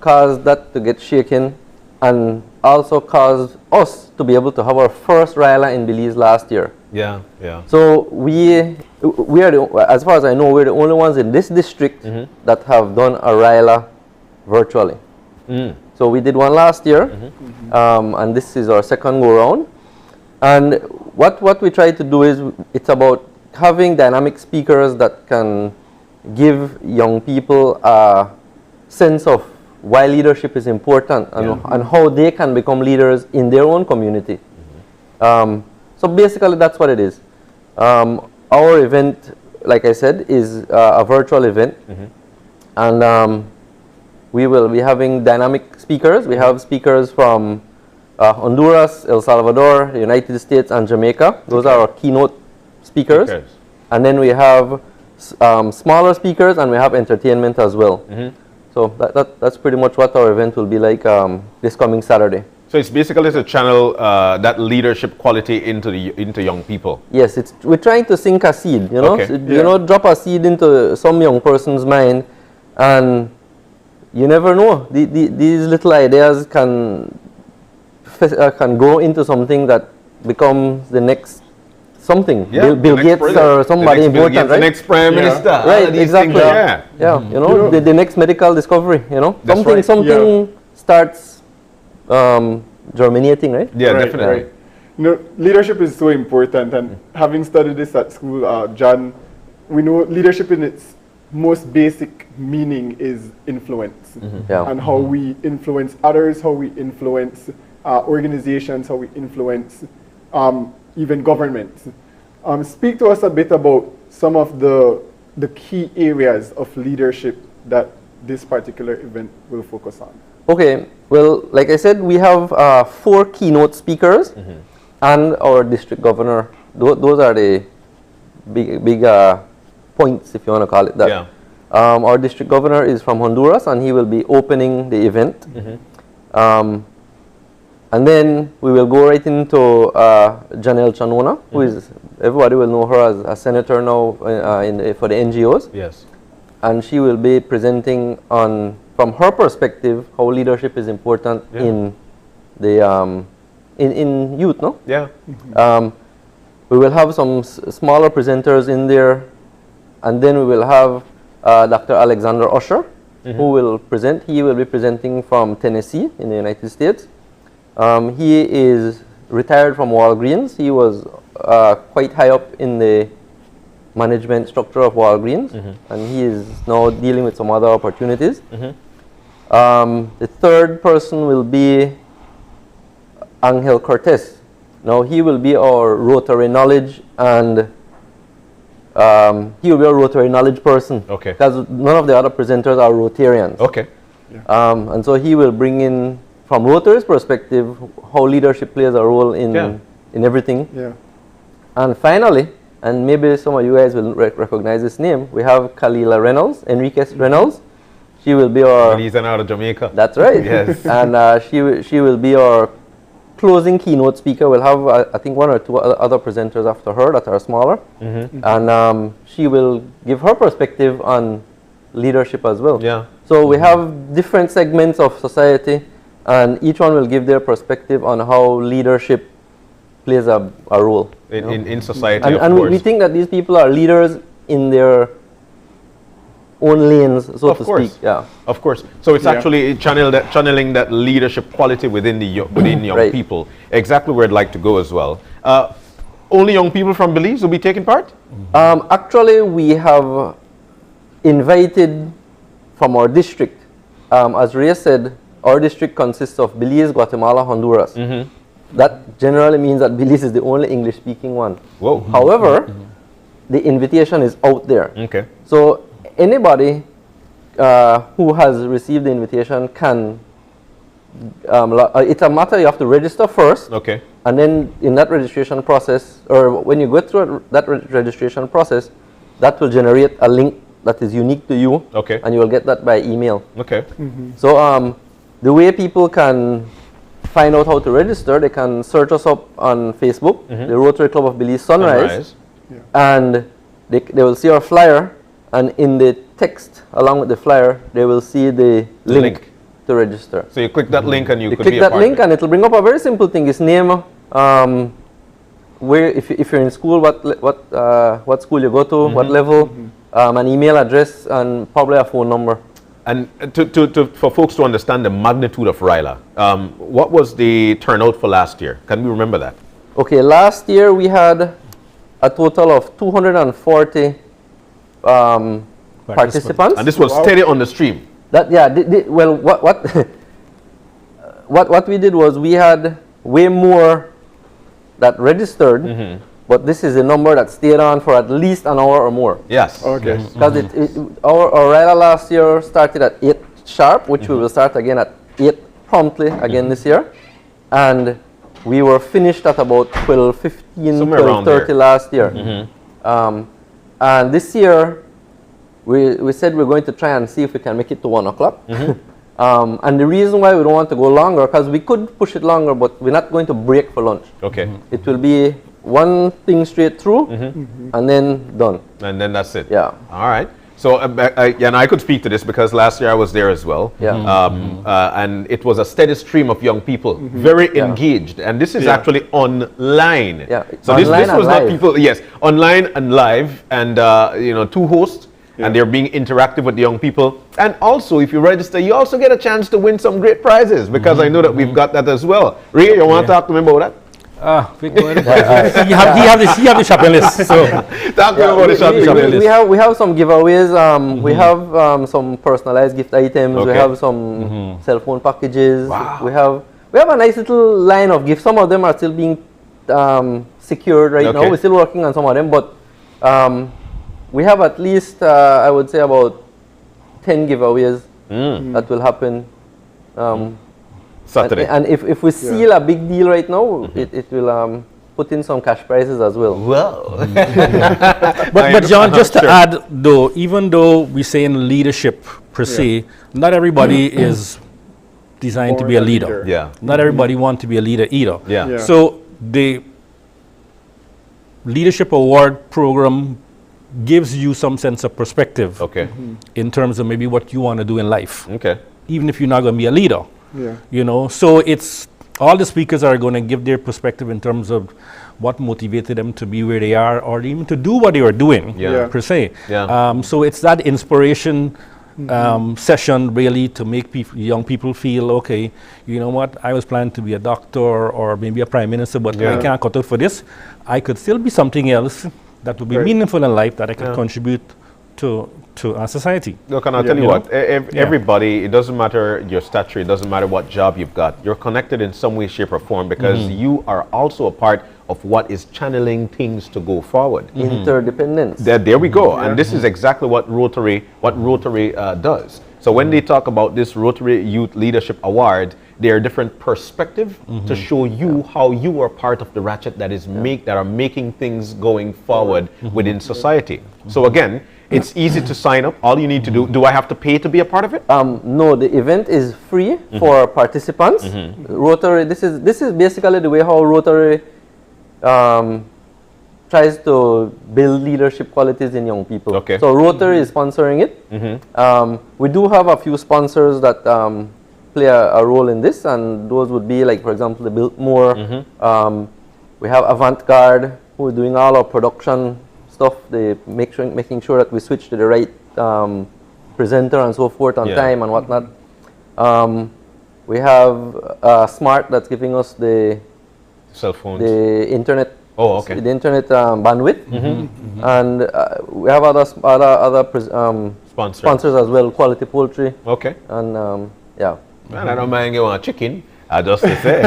caused that to get shaken, and also caused us to be able to have our first RYLA in Belize last year. So we are, as far as I know, we're the only ones in this district that have done a RYLA virtually. So we did one last year, and this is our second go round. And what we try to do is, it's about having dynamic speakers that can give young people a sense of why leadership is important and how they can become leaders in their own community. So basically that's what it is. our event, like I said, is a virtual event. And we will be having dynamic speakers. We have speakers from Honduras, El Salvador, the United States, and Jamaica. Those are our keynote speakers. And then we have smaller speakers, and we have entertainment as well. So that's pretty much what our event will be like this coming Saturday. So it's basically to channel that leadership quality into young people. Yes, we're trying to sink a seed, you know. So, you know, drop a seed into some young person's mind, and you never know. These little ideas can grow into something that becomes the next something. Yeah, Bill Gates or somebody important, right? The next prime minister. Right, exactly. You know, the next medical discovery. You know, something starts germinating, right? Yeah, definitely. Right. You know, leadership is so important, and having studied this at school, John, we know leadership in its most basic meaning is influence, and how we influence others, how we influence organizations, how we influence even governments. Speak to us a bit about some of the key areas of leadership that this particular event will focus on. Okay, well, like I said, we have 4 keynote speakers and our district governor. Those are the big points, if you want to call it that. Our district governor is from Honduras, and he will be opening the event. And then we will go right into Janelle Chanona, who is, everybody will know her as a senator now for the NGOs. Yes. And she will be presenting on, from her perspective, how leadership is important in the in youth, no? Yeah. We will have some smaller presenters in there, and then we will have Dr. Alexander Usher, who will present. He will be presenting from Tennessee in the United States. He is retired from Walgreens. He was quite high up in the management structure of Walgreens, and he is now dealing with some other opportunities. The third person will be Angel Cortez. Now he will be our Rotary knowledge, and he will be a Rotary knowledge person. Okay. Because none of the other presenters are Rotarians. Okay. And so he will bring in, from Rotary's perspective, how leadership plays a role in everything. Yeah. And finally, and maybe some of you guys will recognize this name, we have Kalila Reynolds, Enriquez Reynolds. She will be our... He's out of Jamaica. That's right. Yes. And she will be our closing keynote speaker. We'll have, I think, 1 or 2 other presenters after her that are smaller. And she will give her perspective on leadership as well. Yeah. So we have different segments of society, and each one will give their perspective on how leadership plays a role in society. And we think that these people are leaders in their own lanes, so to speak. Yeah. Of course. So it's actually channeling that leadership quality within young people. Exactly where I'd like to go as well. Only young people from Belize will be taking part? Actually, we have invited from our district. As Ray said, our district consists of Belize, Guatemala, Honduras. That generally means that Belize is the only English-speaking one. Whoa. However, the invitation is out there. Okay. So anybody who has received the invitation can, it's a matter you have to register first. Okay. And then in that registration process, or when you go through that registration process, that will generate a link that is unique to you. Okay. And you will get that by email. Okay. So the way people can find out how to register, they can search us up on Facebook, the Rotary Club of Belize Sunrise. And they will see our flyer, and in the text along with the flyer, they will see the link to register. So you click that link and you could click be a that part link, of it. and it will bring up a very simple thing. It's name, where if you're in school, what school you go to, what level, an email address, and probably a phone number. And for folks to understand the magnitude of RYLA, what was the turnout for last year? Can we remember that? Okay, last year we had a total of 240 participants. And this was steady on the stream. That well, what we did was we had way more that registered but this is a number that stayed on for at least an hour or more. Yes. Okay. Because our RYLA last year started at 8 sharp, which we will start again at 8 promptly again this year. And we were finished at about 12:15, 12:30 last year. And this year, we said we're going to try and see if we can make it to 1 o'clock. And the reason why we don't want to go longer, because we could push it longer, but we're not going to break for lunch. Okay. It will be one thing straight through, and then done. And then that's it. Yeah. All right. So, and I could speak to this because last year I was there as well. Yeah. And it was a steady stream of young people, very engaged. And this is actually online. Yeah. So this was not people, yes, online and live, and 2 hosts. And they're being interactive with the young people. And also, if you register, you also get a chance to win some great prizes, because I know that we've got that as well. Ria, you want to talk to me about that? He have the shopping list. So talk to me about the shopping list. We have some giveaways. We have some personalized gift items. Okay. We have some cell phone packages. Wow. We have a nice little line of gifts. Some of them are still being secured right now. We're still working on some of them, but we have at least I would say about 10 giveaways that will happen. Saturday. And if we seal a big deal right now, it will put in some cash prizes as well. Well. but John, just to add though, even though we say in leadership per se, not everybody is designed to be a leader. Yeah. Not everybody wants to be a leader either. Yeah. So the leadership award program gives you some sense of perspective. Okay. In terms of maybe what you want to do in life. Okay. Even if you're not going to be a leader. Yeah. So it's all the speakers are going to give their perspective in terms of what motivated them to be where they are, or even to do what they were doing per se. Yeah. So it's that inspiration session really to make young people feel, okay, you know what, I was planning to be a doctor or maybe a prime minister, but I can't cut out for this. I could still be something else that would be meaningful in life, that I could contribute to our society. Look, and I'll tell you what, everybody, it doesn't matter your stature, it doesn't matter what job you've got, you're connected in some way, shape, or form, because you are also a part of what is channeling things to go forward. Interdependence. There we go. And this is exactly what Rotary does. So when they talk about this Rotary Youth Leadership Award, there are different perspectives to show you how you are part of the ratchet that is that are making things going forward within society. So again, it's easy to sign up. All you need to do I have to pay to be a part of it? No, the event is free for participants. Rotary, this is basically the way how Rotary tries to build leadership qualities in young people. Okay. So Rotary is sponsoring it. We do have a few sponsors that play a role in this, and those would be like, for example, the Biltmore. We have Avant-Garde, who are doing all our production stuff. They making sure that we switch to the right presenter and so forth on time and whatnot. We have Smart, that's giving us the cell phones, the internet. Oh, okay. The internet bandwidth, and we have other sponsors as well. Quality Poultry. Okay. And yeah. Man, I don't mind you want chicken. Just to say,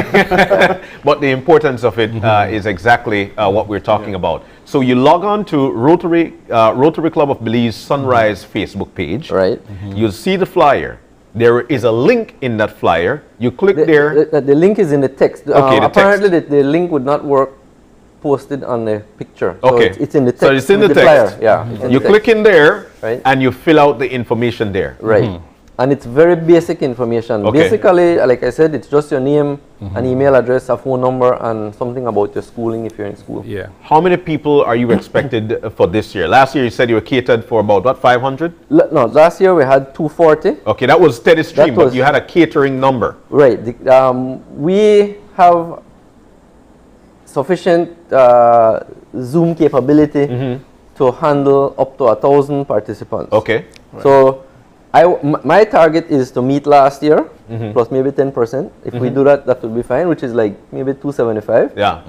but the importance of it is exactly what we're talking about. So you log on to Rotary Club of Belize Sunrise Facebook page. Right. You'll see the flyer. There is a link in that flyer. You click there. The link is in the text. Okay, apparently the link would not work posted on the picture. So okay. It's in the text. So it's in the text. Flyer. Yeah. You click in there, and you fill out the information there. Right. And it's very basic information. Okay. Basically, like I said, it's just your name, an email address, a phone number, and something about your schooling if you're in school. Yeah. How many people are you expected for this year? Last year you said you were catered for about, what, 500? No, last year we had 240. Okay, that was steady stream, but you had a catering number. Right. We have sufficient Zoom capability to handle up to 1,000 participants. Okay. So my target is to meet last year plus maybe 10%. If we do that, that would be fine, which is like maybe 275. Yeah.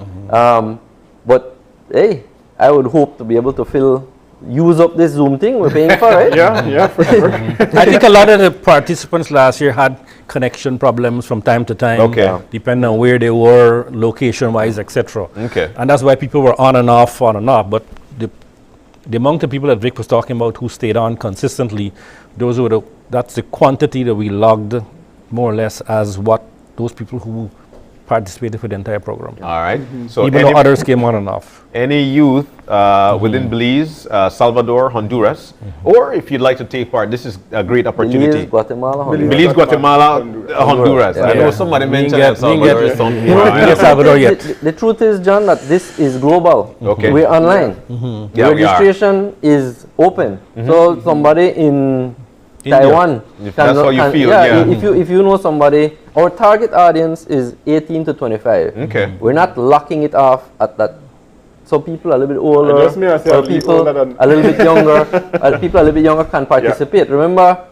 But hey, I would hope to be able to use up this Zoom thing we're paying for, right? Yeah, for sure. I think a lot of the participants last year had connection problems from time to time. Okay. Depending on where they were, location-wise, etc. Okay. And that's why people were on and off. But the amount of people that Vic was talking about who stayed on consistently, that's the quantity that we logged more or less as what those people who participated for the entire program. All right. So even though others came on and off. Any youth within Belize, Salvador, Honduras, or if you'd like to take part, this is a great opportunity. Belize, Guatemala, Honduras. Belize, Guatemala, Honduras. I know somebody mentioned El Salvador or something. The truth is, John, that this is global. Okay. We're online. The registration is open. So somebody in Taiwan. If that's how you feel, yeah. If you know somebody, our target audience is 18 to 25. Okay. We're not locking it off at that. So people a little bit older, or people a little bit younger, people a little bit younger can participate. Remember,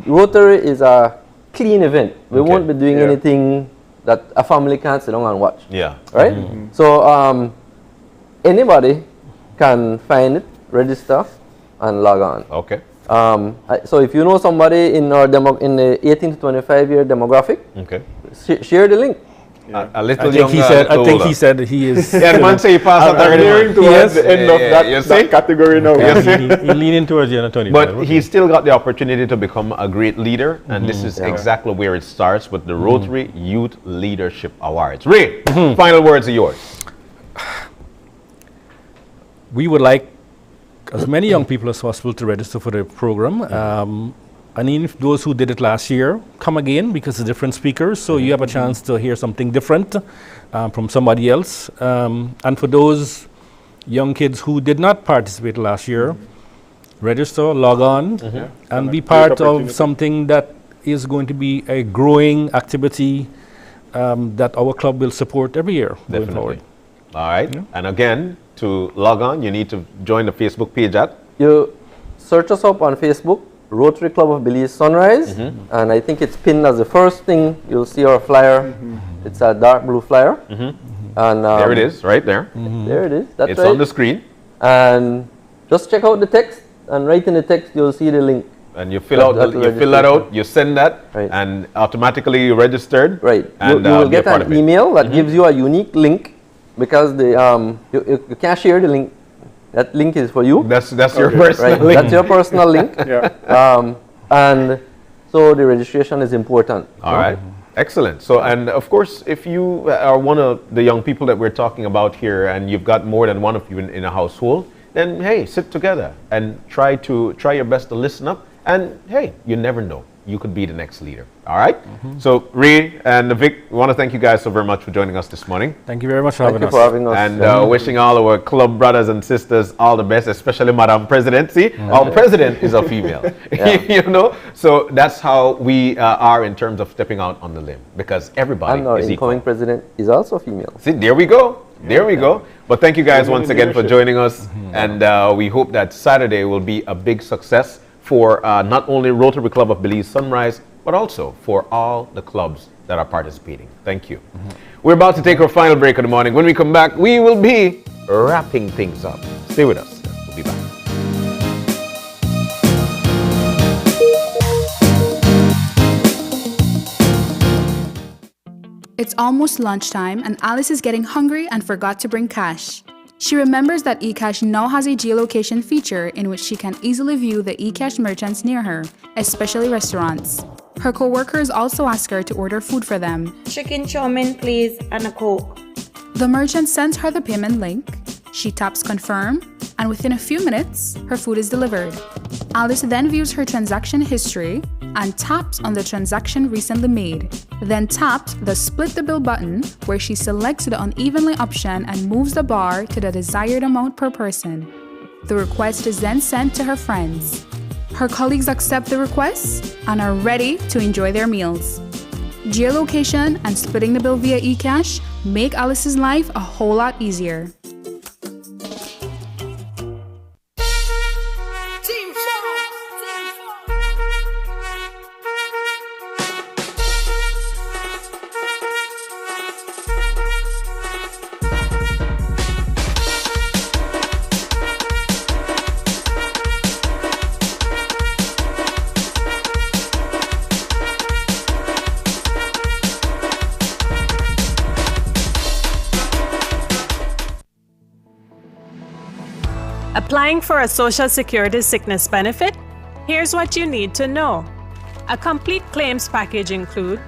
Rotary is a clean event. We won't be doing anything that a family can't sit down and watch. Yeah. Right? So anybody can find it, register, and log on. Okay. So if you know somebody in our in the 18 to 25 year demographic, share the link. A little younger. I think he said he is. Yeah, the man say he passed I'm nearing towards the end of that category now. He's leaning towards the under 25. But he still got the opportunity to become a great leader, and this is exactly where it starts with the Rotary Youth Leadership Awards. Ray, final words are yours. We would like as many young people as possible to register for the program. And even if those who did it last year, come again because it's different speakers, so you have a chance to hear something different from somebody else. And for those young kids who did not participate last year, register, log on, and be part of something that is going to be a growing activity that our club will support every year. Definitely. All right. Yeah. And again, to log on, you need to join the Facebook page at? You search us up on Facebook, Rotary Club of Belize Sunrise, and I think it's pinned as the first thing. You'll see our flyer. It's a dark blue flyer. And there it is, right there. There it is. That's it's right. on the screen. And just check out the text, and right in the text you'll see the link. And you fill that out, you send that, and automatically you're registered. Right. And you will get an email that gives you a unique link, because the you can't share the link. That link is for you. That's your personal link. That's your personal link. And so the registration is important. All right. Excellent. So, and of course, if you are one of the young people that we're talking about here, and you've got more than one of you in a household, then hey, sit together and try your best to listen up. And hey, you never know. You could be the next leader. All right? So, Ray and Vic, we want to thank you guys so very much for joining us this morning. Thank you very much for having us. Thank you for having us. And wishing all our club brothers and sisters all the best, especially Madam President. See, our president is a female. You know? So, that's how we are in terms of stepping out on the limb, because everybody and our is incoming equal. president is also female. See, there we go. There we go. But thank you guys once again for joining us. And we hope that Saturday will be a big success for not only Rotary Club of Belize Sunrise, but also for all the clubs that are participating. Thank you. We're about to take our final break of the morning. When we come back, we will be wrapping things up. Stay with us. We'll be back. It's almost lunchtime and Alice is getting hungry and forgot to bring cash. She remembers that eCash now has a geolocation feature in which she can easily view the eCash merchants near her, especially restaurants. Her co-workers also ask her to order food for them. Chicken chow mein, please, and a Coke. The merchant sends her the payment link. She taps confirm, and within a few minutes, her food is delivered. Alice then views her transaction history and taps on the transaction recently made. Then taps the split the bill button, where she selects the unevenly option and moves the bar to the desired amount per person. The request is then sent to her friends. Her colleagues accept the request and are ready to enjoy their meals. Geolocation and splitting the bill via eCash make Alice's life a whole lot easier. Applying for a Social Security sickness benefit? Here's what you need to know. A complete claims package include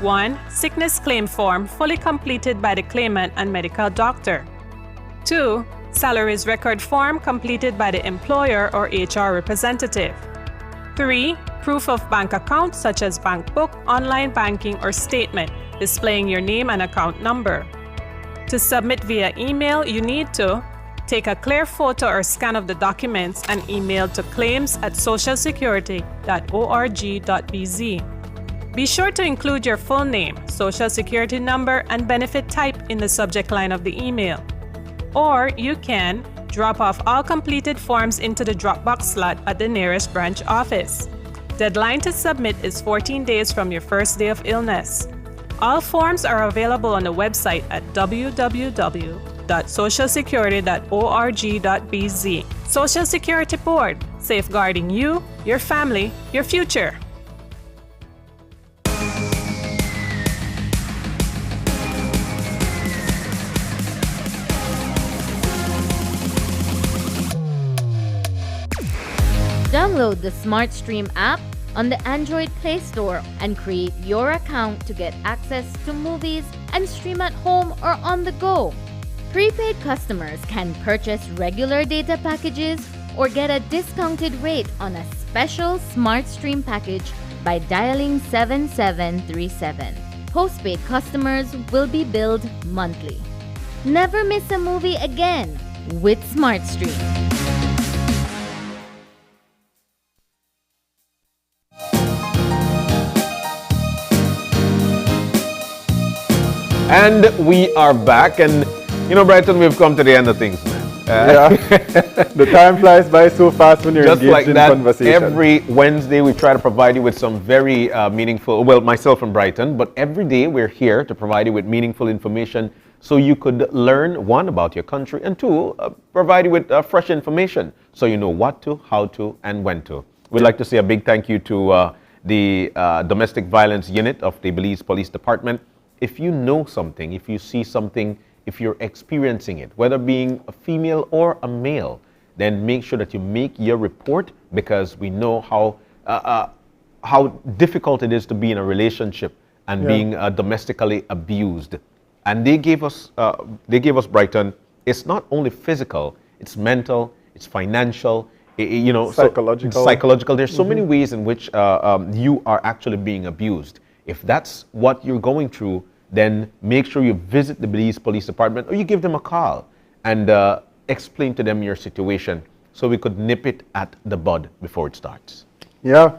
1. Sickness claim form fully completed by the claimant and medical doctor. 2. Salaries record form completed by the employer or HR representative. 3. Proof of bank account such as bank book, online banking, or statement displaying your name and account number. To submit via email, you need to take a clear photo or scan of the documents and email to claims@socialsecurity.org.bz. Be sure to include your full name, social security number, and benefit type in the subject line of the email. Or you can drop off all completed forms into the Dropbox slot at the nearest branch office. Deadline to submit is 14 days from your first day of illness. All forms are available on the website at www.socialsecurity.org.bz. Social Security Board, safeguarding you, your family, your future. Download the SmartStream app on the Android Play Store and create your account to get access to movies and stream at home or on the go. Prepaid customers can purchase regular data packages or get a discounted rate on a special SmartStream package by dialing 7737. Postpaid customers will be billed monthly. Never miss a movie again with SmartStream. And we are back, and you know, Brighton, we've come to the end of things, man. Yeah, the time flies by so fast when you're just engaged like in that, conversation. every Wednesday we try to provide you with some very meaningful, well, myself from Brighton, but every day we're here to provide you with meaningful information so you could learn, one, about your country, and two, provide you with fresh information so you know what to, how to, and when to. We'd like to say a big thank you to the Domestic Violence Unit of the Belize Police Department. If you know something, if you see something, if you're experiencing it, whether being a female or a male, then make sure that you make your report, because we know how difficult it is to be in a relationship and being domestically abused. And they gave us Brighton. It's not only physical, it's mental, it's financial, you know, psychological. There's so many ways in which you are actually being abused. If that's what you're going through, then make sure you visit the Belize Police Department, or you give them a call and explain to them your situation so we could nip it at the bud before it starts. Yeah,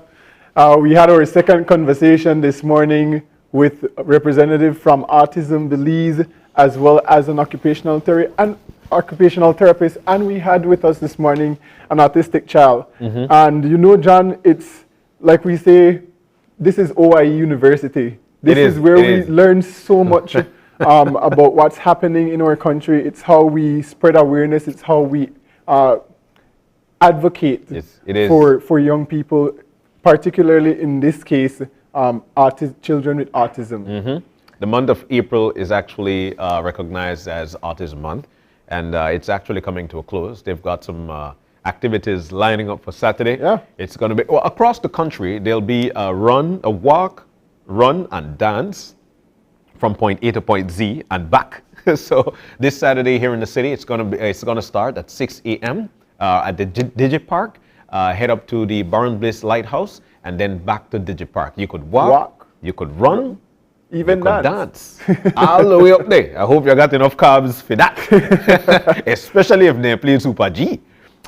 we had our second conversation this morning with a representative from Autism Belize, as well as an occupational therapist, and we had with us this morning an autistic child. And you know, John, it's like we say, this is OYE University. This is where we learn so much about what's happening in our country. It's how we spread awareness. It's how we advocate for young people, particularly in this case, children with autism. The month of April is actually recognized as Autism Month, and it's actually coming to a close. They've got some activities lining up for Saturday. It's going to be, well, across the country, there'll be a walk, run, and dance from point A to point Z and back. So this Saturday here in the city, it's going to start at 6 a.m. At the DigiPark, head up to the Baron Bliss Lighthouse, and then back to DigiPark. You could walk, you could run, even dance. All the way up there. I hope you got enough carbs for that, especially if they play Super G.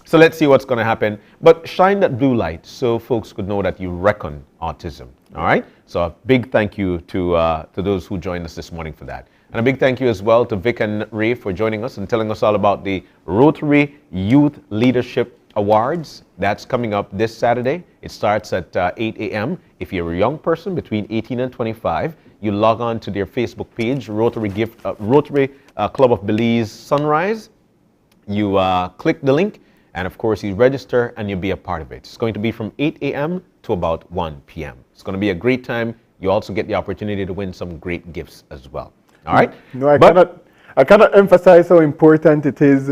So let's see what's going to happen. But shine that blue light so folks could know that you reckon autism. All right? So a big thank you to those who joined us this morning for that. And a big thank you as well to Vic and Ray for joining us and telling us all about the Rotary Youth Leadership Awards. That's coming up this Saturday. It starts at 8 a.m. If you're a young person between 18 and 25, you log on to their Facebook page, Rotary Club of Belize Sunrise. You click the link, and of course, you register and you'll be a part of it. It's going to be from 8 a.m. to about 1 p.m. It's going to be a great time. You also get the opportunity to win some great gifts as well. All right? No, I cannot emphasize how important it is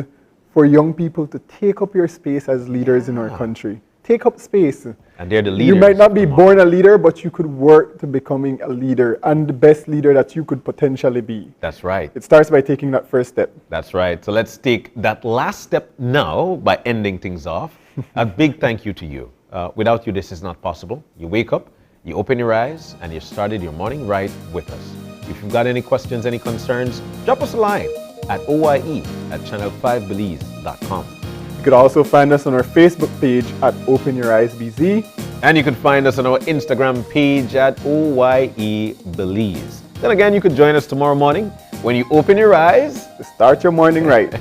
for young people to take up your space as leaders in our country. Take up space. And they're the leaders. You might not be born a leader, but you could work to becoming a leader and the best leader that you could potentially be. That's right. It starts by taking that first step. That's right. So let's take that last step now by ending things off. A big thank you to you. Without you, this is not possible. You wake up, you open your eyes, and you started your morning right with us. If you've got any questions, any concerns, drop us a line at oye@channel5belize.com. You could also find us on our Facebook page at Open Your Eyes BZ. And you can find us on our Instagram page at OYE Belize. Then again, you could join us tomorrow morning when you open your eyes. Start your morning right.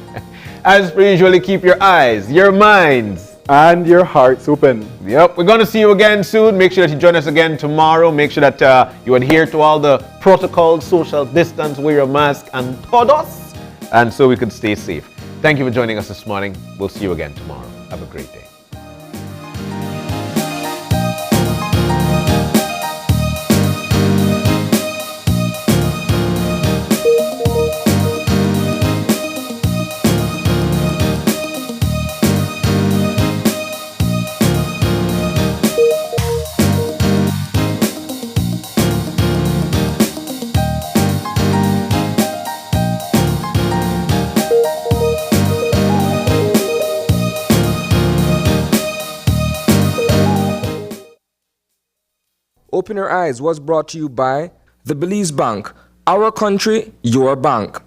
As per usually, keep your eyes, your minds, and your hearts open. Yep, we're going to see you again soon. Make sure that you join us again tomorrow. Make sure that you adhere to all the protocols, social distance, wear your mask, and todos, and so we could stay safe. Thank you for joining us this morning. We'll see you again tomorrow. Have a great day. Open Your Eyes was brought to you by the Belize Bank. Our country, your bank.